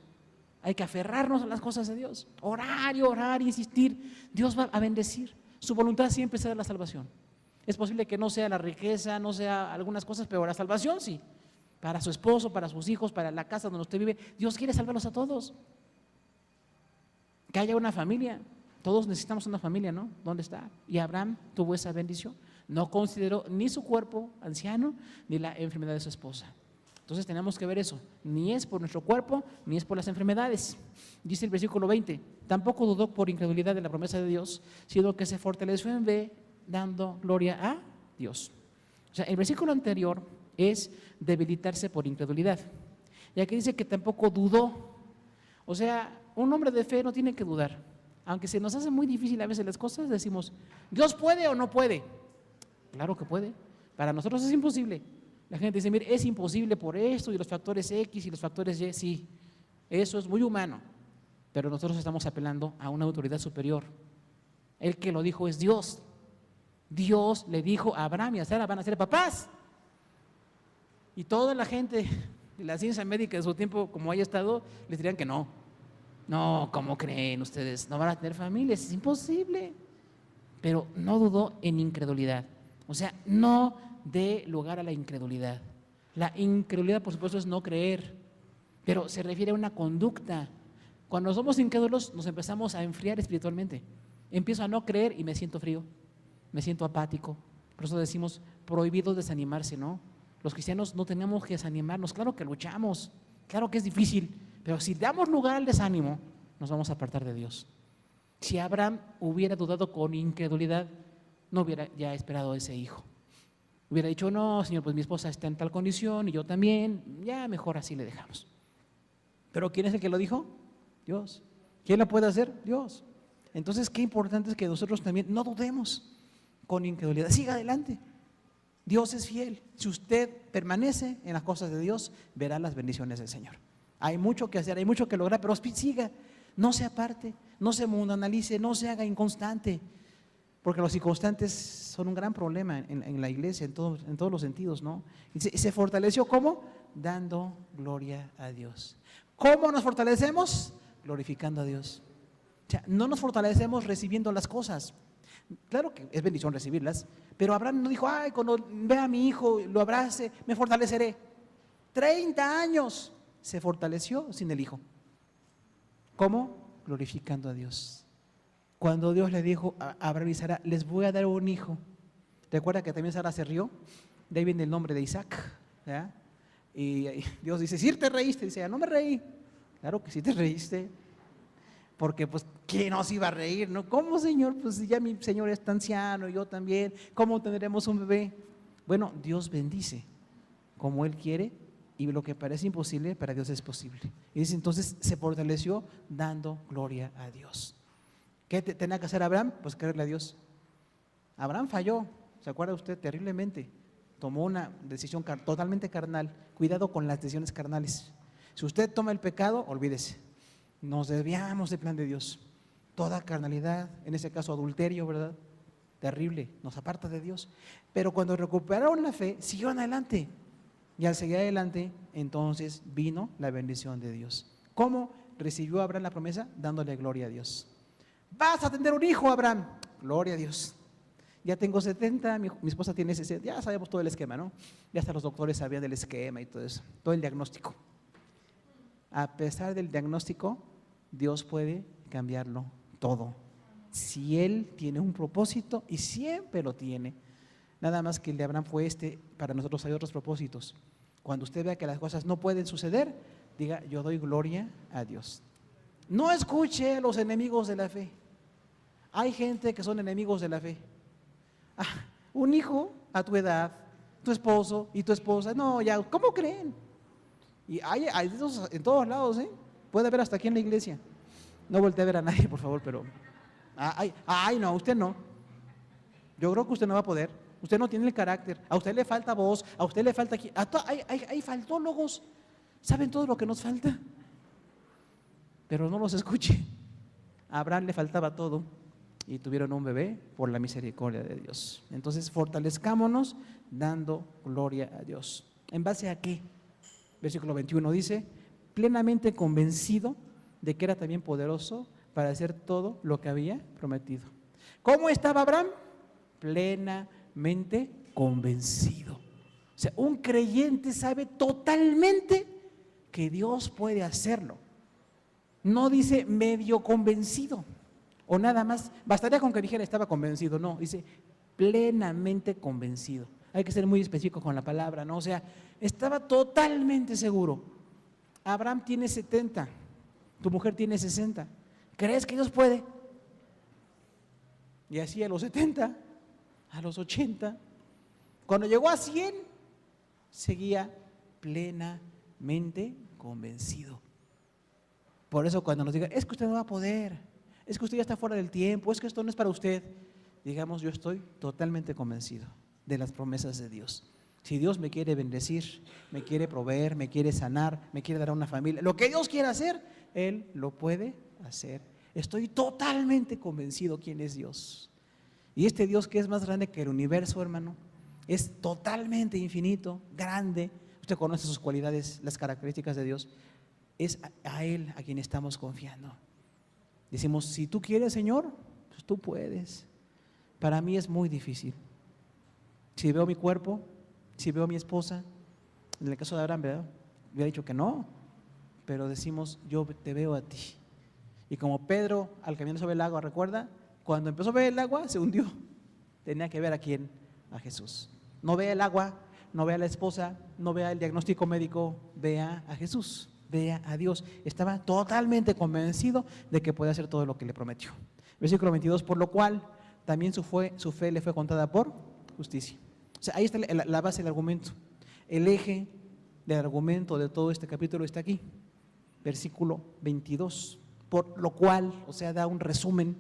Hay que aferrarnos a las cosas de Dios. Orar y orar, insistir. Dios va a bendecir. Su voluntad siempre será la salvación. Es posible que no sea la riqueza, no sea algunas cosas, pero la salvación sí. Para su esposo, para sus hijos, para la casa donde usted vive. Dios quiere salvarlos a todos. Que haya una familia. Todos necesitamos una familia, ¿no? ¿Dónde está? Y Abraham tuvo esa bendición. No consideró ni su cuerpo anciano, ni la enfermedad de su esposa. Entonces tenemos que ver eso. Ni es por nuestro cuerpo, ni es por las enfermedades. Dice el versículo 20, tampoco dudó por incredulidad de la promesa de Dios, sino que se fortaleció en fe, dando gloria a Dios. O sea, el versículo anterior es debilitarse por incredulidad. Y aquí dice que tampoco dudó. O sea, un hombre de fe no tiene que dudar. Aunque se nos hace muy difícil a veces las cosas, decimos, ¿Dios puede o no puede? Claro que puede. Para nosotros es imposible. La gente dice, mire, es imposible por esto y los factores X y los factores Y. Sí, eso es muy humano. Pero nosotros estamos apelando a una autoridad superior. El que lo dijo es Dios. Dios le dijo a Abraham y a Sara, van a ser papás. Y toda la gente de la ciencia médica de su tiempo, como haya estado, les dirían que no. No, ¿cómo creen ustedes? No van a tener familias, es imposible. Pero no dudó en incredulidad. O sea, no dé lugar a la incredulidad. La incredulidad, por supuesto, es no creer, pero se refiere a una conducta. Cuando somos incrédulos, nos empezamos a enfriar espiritualmente. Empiezo a no creer y me siento frío, me siento apático. Por eso decimos, prohibido desanimarse, ¿no? Los cristianos no tenemos que desanimarnos. Claro que luchamos, claro que es difícil, pero si damos lugar al desánimo, nos vamos a apartar de Dios. Si Abraham hubiera dudado con incredulidad, no hubiera ya esperado ese hijo. Hubiera dicho, no, Señor, pues mi esposa está en tal condición y yo también, ya mejor así le dejamos. Pero ¿quién es el que lo dijo? Dios. ¿Quién lo puede hacer? Dios. Entonces, qué importante es que nosotros también no dudemos con incredulidad. Siga adelante. Dios es fiel. Si usted permanece en las cosas de Dios, verá las bendiciones del Señor. Hay mucho que hacer, hay mucho que lograr, pero siga. No se aparte, no se mundanalice, no se haga inconstante. Porque los inconstantes son un gran problema en la iglesia, en todos los sentidos, ¿no? Y se fortaleció, ¿cómo? Dando gloria a Dios. ¿Cómo nos fortalecemos? Glorificando a Dios. O sea, no nos fortalecemos recibiendo las cosas. Claro que es bendición recibirlas, pero Abraham no dijo, ay, cuando vea a mi hijo, lo abrace, me fortaleceré. 30 años se fortaleció sin el hijo. ¿Cómo? Glorificando a Dios. Cuando Dios le dijo a Abraham y Sara, les voy a dar un hijo. ¿Recuerda que también Sara se rió? De ahí viene el nombre de Isaac, ¿verdad? Y Dios dice, sí te reíste. Dice, no me reí. Claro que sí te reíste. Porque pues, ¿quién nos iba a reír? ¿No? ¿Cómo, Señor? Pues ya mi Señor es tan anciano, yo también. ¿Cómo tendremos un bebé? Bueno, Dios bendice como Él quiere y lo que parece imposible, para Dios es posible. Y dice, entonces se fortaleció dando gloria a Dios. ¿Qué tenía que hacer Abraham? Pues creerle a Dios. Abraham falló, ¿se acuerda usted? Terriblemente. Tomó una decisión totalmente carnal. Cuidado con las decisiones carnales. Si usted toma el pecado, olvídese. Nos desviamos del plan de Dios. Toda carnalidad, en ese caso adulterio, ¿verdad? Terrible, nos aparta de Dios. Pero cuando recuperaron la fe, siguieron adelante. Y al seguir adelante, entonces vino la bendición de Dios. ¿Cómo recibió Abraham la promesa? Dándole gloria a Dios. Vas a tener un hijo, Abraham. Gloria a Dios. Ya tengo 70, mi esposa tiene 60, ya sabemos todo el esquema, ¿no? Ya hasta los doctores sabían del esquema y todo eso, todo el diagnóstico. A pesar del diagnóstico, Dios puede cambiarlo todo. Si Él tiene un propósito, y siempre lo tiene, nada más que el de Abraham fue para nosotros hay otros propósitos. Cuando usted vea que las cosas no pueden suceder, diga, yo doy gloria a Dios. No escuche a los enemigos de la fe. Hay gente que son enemigos de la fe. Un hijo a tu edad, tu esposo y tu esposa, no, ya, ¿cómo creen? Y hay esos en todos lados, ¿eh? Puede haber hasta aquí en la iglesia. No voltee a ver a nadie, por favor, pero no, usted no. Yo creo que usted no va a poder. Usted no tiene el carácter. A usted le falta voz, a usted le falta aquí. Hay faltólogos. ¿Saben todo lo que nos falta? Pero no los escuche. A Abraham le faltaba todo y tuvieron un bebé por la misericordia de Dios. Entonces, fortalezcámonos dando gloria a Dios. ¿En base a qué? Versículo 21 dice, plenamente convencido de que era también poderoso para hacer todo lo que había prometido. ¿Cómo estaba Abraham? Plenamente convencido. O sea, un creyente sabe totalmente que Dios puede hacerlo. No dice medio convencido o nada más, bastaría con que dijera estaba convencido, no, dice plenamente convencido. Hay que ser muy específico con la palabra, ¿no? O sea, estaba totalmente seguro. Abraham tiene 70, tu mujer tiene 60. ¿Crees que Dios puede? Y así a los 70, a los 80, cuando llegó a 100, seguía plenamente convencido. Por eso cuando nos digan, es que usted no va a poder, es que usted ya está fuera del tiempo, es que esto no es para usted, digamos, yo estoy totalmente convencido de las promesas de Dios. Si Dios me quiere bendecir, me quiere proveer, me quiere sanar, me quiere dar a una familia, lo que Dios quiera hacer, Él lo puede hacer. Estoy totalmente convencido quién es Dios. Y este Dios que es más grande que el universo, hermano, es totalmente infinito, grande. Usted conoce sus cualidades, las características de Dios. Es a Él a quien estamos confiando. Decimos, si tú quieres, Señor, pues tú puedes. Para mí es muy difícil. Si veo mi cuerpo, si veo a mi esposa, en el caso de Abraham, ¿verdad? Hubiera dicho que no, pero decimos, yo te veo a ti. Y como Pedro al caminar sobre el agua, ¿recuerda? Cuando empezó a ver el agua, se hundió. Tenía que ver a quién, a Jesús. No vea el agua, no vea a la esposa, no vea el diagnóstico médico, vea a Jesús. Vea a Dios. Estaba totalmente convencido de que podía hacer todo lo que le prometió. Versículo 22, por lo cual también su fe le fue contada por justicia. O sea, ahí está la base del argumento. El eje del argumento de todo este capítulo está aquí. Versículo 22, por lo cual, o sea, da un resumen,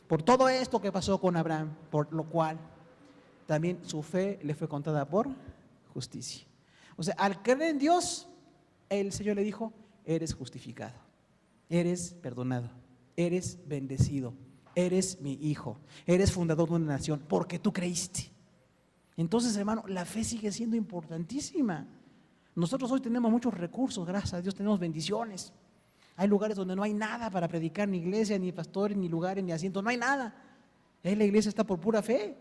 por todo esto que pasó con Abraham, por lo cual también su fe le fue contada por justicia. O sea, al creer en Dios, el Señor le dijo, eres justificado, eres perdonado, eres bendecido, eres mi hijo, eres fundador de una nación, porque tú creíste. Entonces, hermano, la fe sigue siendo importantísima. Nosotros hoy tenemos muchos recursos, gracias a Dios, tenemos bendiciones. Hay lugares donde no hay nada para predicar, ni iglesia, ni pastores, ni lugares, ni asientos, no hay nada. Ahí la iglesia está por pura fe.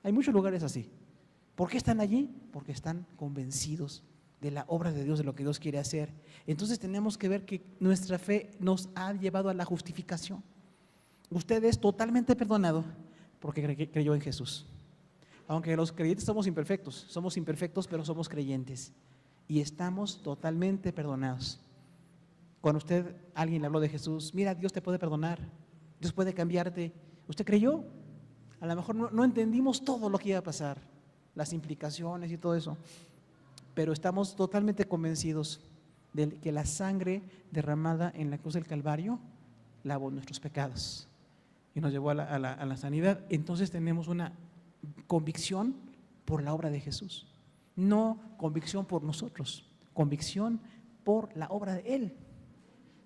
Hay muchos lugares así. ¿Por qué están allí? Porque están convencidos de la obra de Dios, de lo que Dios quiere hacer. Entonces tenemos que ver que nuestra fe nos ha llevado a la justificación. Usted es totalmente perdonado porque creyó en Jesús. Aunque los creyentes somos imperfectos, pero somos creyentes y estamos totalmente perdonados. Cuando alguien le habló de Jesús, mira, Dios te puede perdonar, Dios puede cambiarte. ¿Usted creyó? A lo mejor no entendimos todo lo que iba a pasar, las implicaciones y todo eso, pero estamos totalmente convencidos de que la sangre derramada en la cruz del Calvario lavó nuestros pecados y nos llevó a la sanidad. Entonces tenemos una convicción por la obra de Jesús, no convicción por nosotros, convicción por la obra de Él.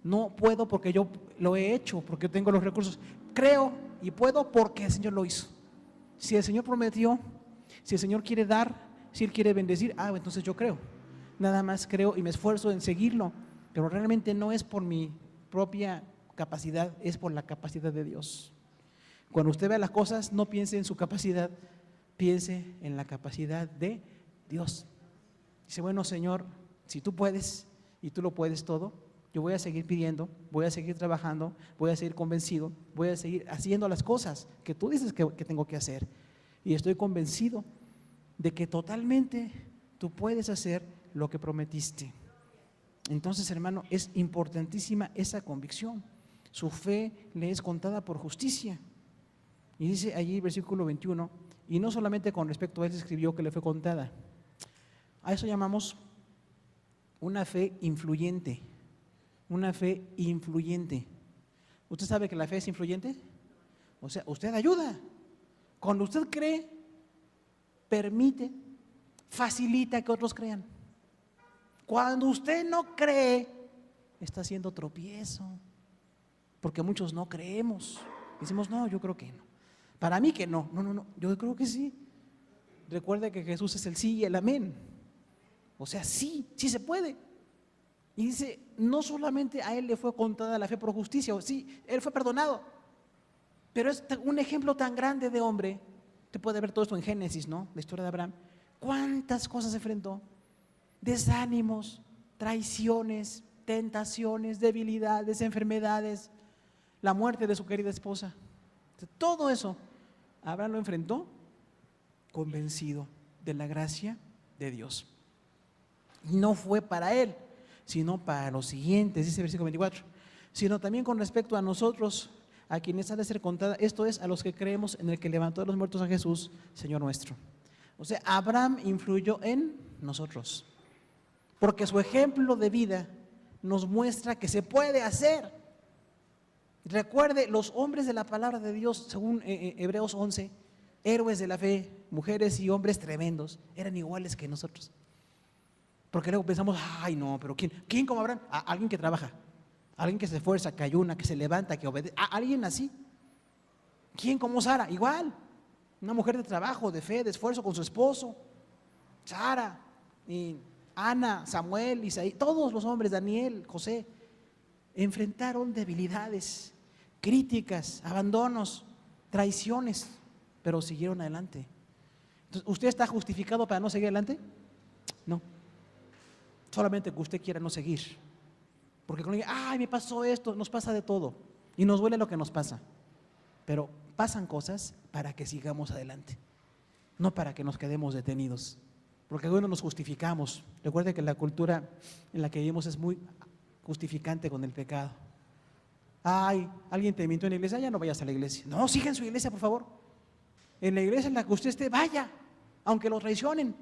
No puedo porque yo lo he hecho, porque tengo los recursos. Creo y puedo porque el Señor lo hizo. Si el Señor prometió, si el Señor quiere dar, si Él quiere bendecir, entonces yo creo. Nada más creo y me esfuerzo en seguirlo, pero realmente no es por mi propia capacidad, es por la capacidad de Dios. Cuando usted vea las cosas, no piense en su capacidad, piense en la capacidad de Dios. Dice, bueno, Señor, si tú puedes y tú lo puedes todo, yo voy a seguir pidiendo, voy a seguir trabajando, voy a seguir convencido, voy a seguir haciendo las cosas que tú dices que tengo que hacer. Y estoy convencido de que totalmente tú puedes hacer lo que prometiste. Entonces, hermano, es importantísima esa convicción. Su fe le es contada por justicia. Y dice allí, versículo 21, y no solamente con respecto a él se escribió que le fue contada. A eso llamamos una fe influyente. Una fe influyente. ¿Usted sabe que la fe es influyente? O sea, usted ayuda. Cuando usted cree, permite, facilita que otros crean. Cuando usted no cree, está haciendo tropiezo. Porque muchos no creemos. Decimos, no, yo creo que no. Para mí que no. No, yo creo que sí. Recuerde que Jesús es el sí y el amén. O sea, sí se puede. Y dice, no solamente a él le fue contada la fe por justicia, sí, él fue perdonado, pero es un ejemplo tan grande de hombre. Usted puede ver todo esto en Génesis, ¿no? La historia de Abraham. ¿Cuántas cosas se enfrentó? Desánimos, traiciones, tentaciones, debilidades, enfermedades, la muerte de su querida esposa. Todo eso, Abraham lo enfrentó convencido de la gracia de Dios. Y no fue para él, sino para los siguientes, dice el versículo 24, sino también con respecto a nosotros, a quienes ha de ser contada, esto es, a los que creemos en el que levantó de los muertos a Jesús, Señor nuestro. O sea, Abraham influyó en nosotros, porque su ejemplo de vida nos muestra que se puede hacer. Recuerde, los hombres de la palabra de Dios, según Hebreos 11, héroes de la fe, mujeres y hombres tremendos, eran iguales que nosotros. Porque luego pensamos, ay no, pero ¿quién como Abraham? Alguien que trabaja, alguien que se esfuerza, que ayuna, que se levanta, que obedece, alguien así. ¿Quién como Sara? Igual, una mujer de trabajo, de fe, de esfuerzo con su esposo. Sara, y Ana, Samuel, Isaí, todos los hombres, Daniel, José, enfrentaron debilidades, críticas, abandonos, traiciones, pero siguieron adelante. Entonces, ¿usted está justificado para no seguir adelante? No. Solamente que usted quiera no seguir. Porque cuando diga, ay, me pasó esto, nos pasa de todo. Y nos duele lo que nos pasa. Pero pasan cosas para que sigamos adelante. No para que nos quedemos detenidos. Porque bueno, nos justificamos. Recuerde que la cultura en la que vivimos es muy justificante con el pecado. Ay, alguien te mintió en la iglesia, ya no vayas a la iglesia. No, siga en su iglesia, por favor. En la iglesia en la que usted esté, vaya, aunque lo traicionen.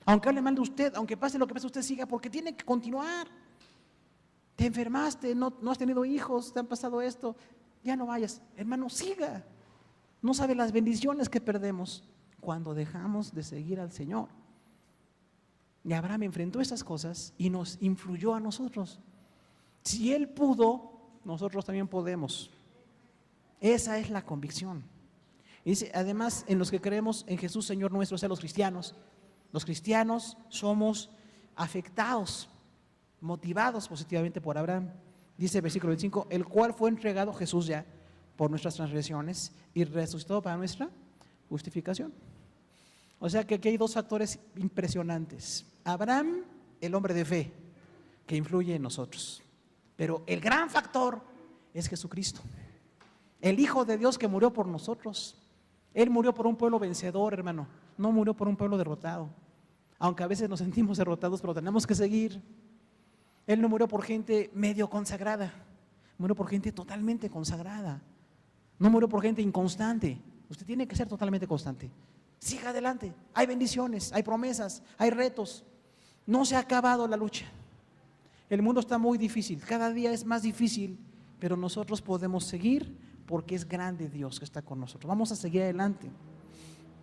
Aunque hable mal de usted, aunque pase lo que pase, usted siga, porque tiene que continuar. Te enfermaste, no has tenido hijos, te han pasado esto, ya no vayas. Hermano, siga. No sabe las bendiciones que perdemos cuando dejamos de seguir al Señor. Y Abraham enfrentó esas cosas y nos influyó a nosotros. Si él pudo, nosotros también podemos. Esa es la convicción. Y dice, además, en los que creemos en Jesús, Señor nuestro, o sea, los cristianos somos afectados, motivados positivamente por Abraham. Dice el versículo 25, el cual fue entregado Jesús ya por nuestras transgresiones y resucitado para nuestra justificación. O sea que aquí hay dos factores impresionantes. Abraham, el hombre de fe, que influye en nosotros. Pero el gran factor es Jesucristo, el Hijo de Dios que murió por nosotros. Él murió por un pueblo vencedor, hermano. No murió por un pueblo derrotado. Aunque a veces nos sentimos derrotados, pero tenemos que seguir. Él no murió por gente medio consagrada. Murió por gente totalmente consagrada. No murió por gente inconstante. Usted tiene que ser totalmente constante. Siga adelante. Hay bendiciones, hay promesas, hay retos. No se ha acabado la lucha. El mundo está muy difícil. Cada día es más difícil. Pero nosotros podemos seguir porque es grande Dios que está con nosotros. Vamos a seguir adelante.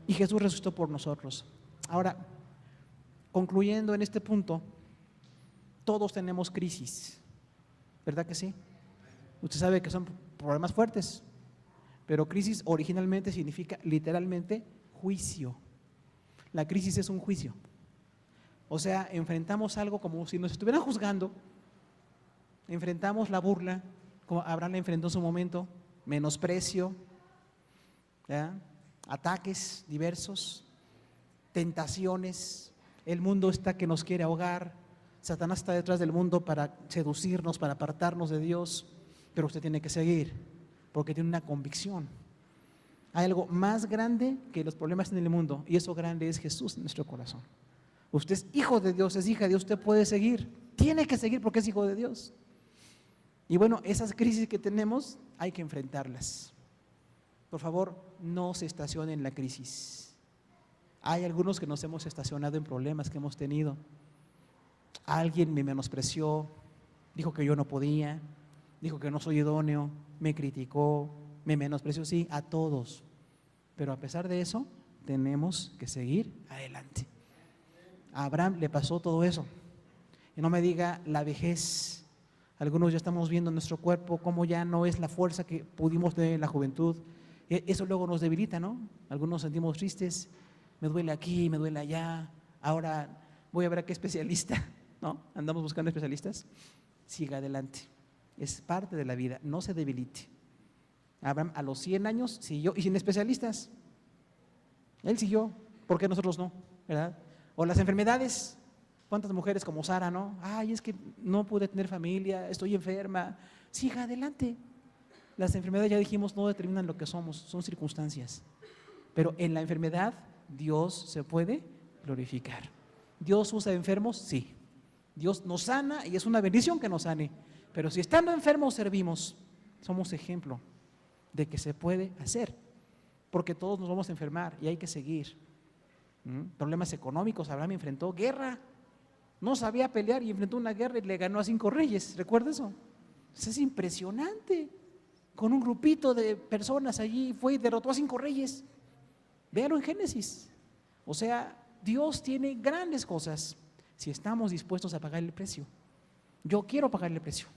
Y Jesús resucitó por nosotros. Ahora, concluyendo en este punto, todos tenemos crisis, ¿verdad que sí? Usted sabe que son problemas fuertes, pero crisis originalmente significa literalmente juicio. La crisis es un juicio. O sea, enfrentamos algo como si nos estuvieran juzgando, enfrentamos la burla, como Abraham la enfrentó en su momento, menosprecio, ¿ya? Ataques diversos, tentaciones, el mundo está que nos quiere ahogar, Satanás está detrás del mundo para seducirnos, para apartarnos de Dios, pero usted tiene que seguir, porque tiene una convicción. Hay algo más grande que los problemas en el mundo, y eso grande es Jesús en nuestro corazón. Usted es hijo de Dios, es hija de Dios, usted puede seguir, tiene que seguir porque es hijo de Dios. Y bueno, esas crisis que tenemos hay que enfrentarlas. Por favor, no se estacione en la crisis. Hay algunos que nos hemos estacionado en problemas que hemos tenido. Alguien me menospreció, dijo que yo no podía, dijo que no soy idóneo, me criticó, me menospreció, sí, a todos. Pero a pesar de eso, tenemos que seguir adelante. A Abraham le pasó todo eso. Y no me diga la vejez. Algunos ya estamos viendo en nuestro cuerpo cómo ya no es la fuerza que pudimos tener en la juventud. Eso luego nos debilita, ¿no? Algunos nos sentimos tristes, me duele aquí, me duele allá, ahora voy a ver a qué especialista, ¿no? Andamos buscando especialistas. Siga adelante, es parte de la vida, no se debilite. Abraham a los 100 años siguió, y sin especialistas, él siguió, ¿por qué nosotros no? ¿Verdad? O las enfermedades, ¿cuántas mujeres como Sara, no? Ay, es que no pude tener familia, estoy enferma. Siga adelante. Las enfermedades, ya dijimos, no determinan lo que somos, son circunstancias. Pero en la enfermedad Dios se puede glorificar. ¿Dios usa enfermos? Sí. Dios nos sana y es una bendición que nos sane. Pero si estando enfermos servimos, somos ejemplo de que se puede hacer. Porque todos nos vamos a enfermar y hay que seguir. Problemas económicos, Abraham enfrentó guerra. No sabía pelear y enfrentó una guerra y le ganó a 5 reyes. ¿Recuerda eso? Eso es impresionante. Con un grupito de personas allí fue y derrotó a 5 reyes. Véalo en Génesis. O sea, Dios tiene grandes cosas si estamos dispuestos a pagar el precio. Yo quiero pagar el precio.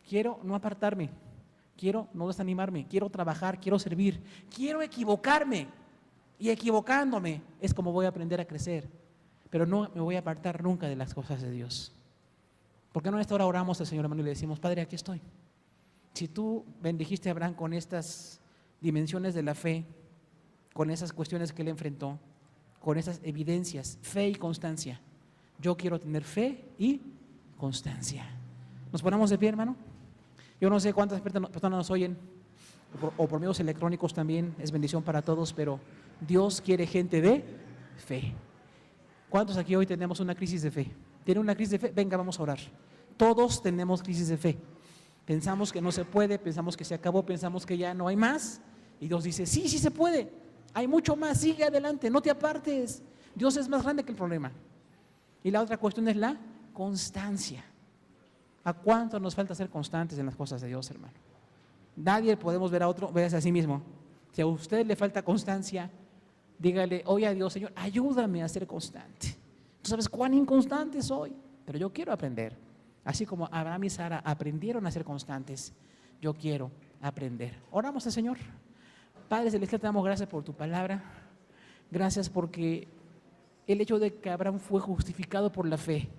Quiero no apartarme. Quiero no desanimarme. Quiero trabajar, quiero servir. Quiero equivocarme. Y equivocándome es como voy a aprender a crecer. Pero no me voy a apartar nunca de las cosas de Dios. ¿Por qué no en esta hora oramos al Señor, hermano, y le decimos: Padre, aquí estoy? Si tú bendijiste a Abraham con estas dimensiones de la fe, con esas cuestiones que él enfrentó, con esas evidencias, fe y constancia, yo quiero tener fe y constancia. ¿Nos ponemos de pie, hermano? Yo no sé cuántas personas nos oyen, o por medios electrónicos también, es bendición para todos, pero Dios quiere gente de fe. ¿Cuántos aquí hoy tenemos una crisis de fe? ¿Tiene una crisis de fe? Venga, vamos a orar. Todos tenemos crisis de fe. Pensamos que no se puede, pensamos que se acabó, pensamos que ya no hay más. Y Dios dice: sí, sí se puede. Hay mucho más, sigue adelante, no te apartes. Dios es más grande que el problema. Y la otra cuestión es la constancia. ¿A cuánto nos falta ser constantes en las cosas de Dios, hermano? Nadie podemos ver a otro, véase a sí mismo. Si a usted le falta constancia, dígale hoy a Dios: Señor, ayúdame a ser constante. Tú sabes cuán inconstante soy, pero yo quiero aprender. Así como Abraham y Sara aprendieron a ser constantes, yo quiero aprender. Oramos al Señor. Padre Celestial, te damos gracias por tu palabra. Gracias porque el hecho de que Abraham fue justificado por la fe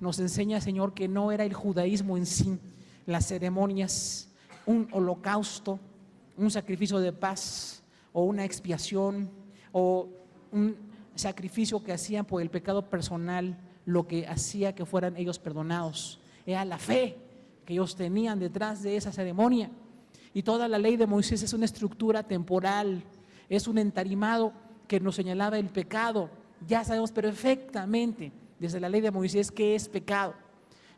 nos enseña, Señor, que no era el judaísmo en sí, las ceremonias, un holocausto, un sacrificio de paz o una expiación o un sacrificio que hacían por el pecado personal, lo que hacía que fueran ellos perdonados. Era la fe que ellos tenían detrás de esa ceremonia. Y toda la ley de Moisés es una estructura temporal, es un entarimado que nos señalaba el pecado. Ya sabemos perfectamente desde la ley de Moisés qué es pecado.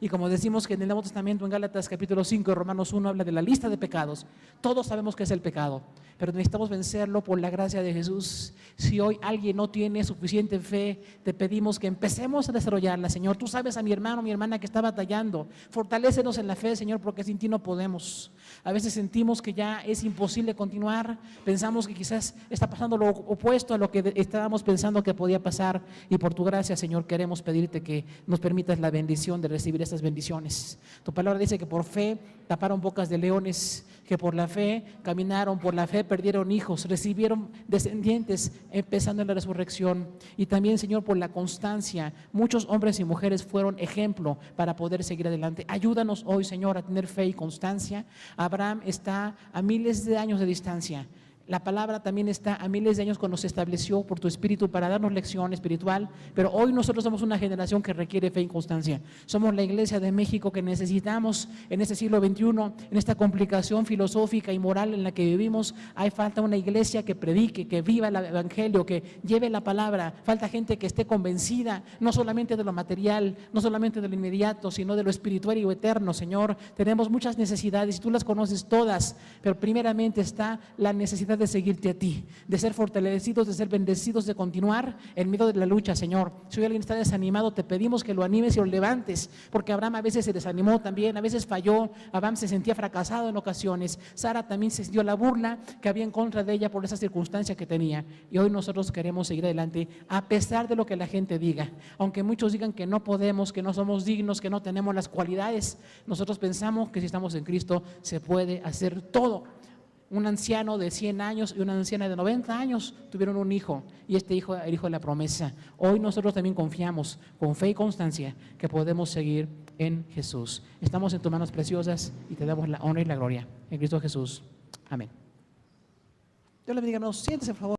Y como decimos que en el Nuevo Testamento, en Gálatas capítulo 5 y Romanos 1 habla de la lista de pecados, todos sabemos qué es el pecado, pero necesitamos vencerlo por la gracia de Jesús. Si hoy alguien no tiene suficiente fe, te pedimos que empecemos a desarrollarla, Señor. Tú sabes a mi hermano, mi hermana que está batallando. Fortalécenos en la fe, Señor, porque sin ti no podemos. A veces sentimos que ya es imposible continuar, pensamos que quizás está pasando lo opuesto a lo que estábamos pensando que podía pasar, y por tu gracia, Señor, queremos pedirte que nos permitas la bendición de recibir estas bendiciones. Tu palabra dice que por fe taparon bocas de leones, que por la fe caminaron, por la fe perdieron hijos, recibieron descendientes empezando en la resurrección. Y también, Señor, por la constancia, muchos hombres y mujeres fueron ejemplo para poder seguir adelante. Ayúdanos hoy, Señor, a tener fe y constancia. Abraham está a miles de años de distancia. La palabra también está a miles de años cuando se estableció por tu Espíritu para darnos lección espiritual, pero hoy nosotros somos una generación que requiere fe y constancia. Somos la Iglesia de México que necesitamos en este siglo XXI, en esta complicación filosófica y moral en la que vivimos. Hay falta una iglesia que predique, que viva el Evangelio, que lleve la palabra. Falta gente que esté convencida, no solamente de lo material, no solamente de lo inmediato, sino de lo espiritual y lo eterno, Señor. Tenemos muchas necesidades y tú las conoces todas, pero primeramente está la necesidad de seguirte a ti, de ser fortalecidos, de ser bendecidos, de continuar en medio de la lucha, Señor. Si hoy alguien está desanimado, te pedimos que lo animes y lo levantes, porque Abraham a veces se desanimó también, a veces falló, Abraham se sentía fracasado en ocasiones, Sara también se sintió la burla que había en contra de ella por esa circunstancia que tenía, y hoy nosotros queremos seguir adelante a pesar de lo que la gente diga, aunque muchos digan que no podemos, que no somos dignos, que no tenemos las cualidades. Nosotros pensamos que si estamos en Cristo se puede hacer todo. Un anciano de 100 años y una anciana de 90 años tuvieron un hijo, y este hijo era el hijo de la promesa. Hoy nosotros también confiamos con fe y constancia que podemos seguir en Jesús. Estamos en tus manos preciosas y te damos la honra y la gloria en Cristo Jesús. Amén. Dios le bendiga, hermanos. Siéntese, por favor.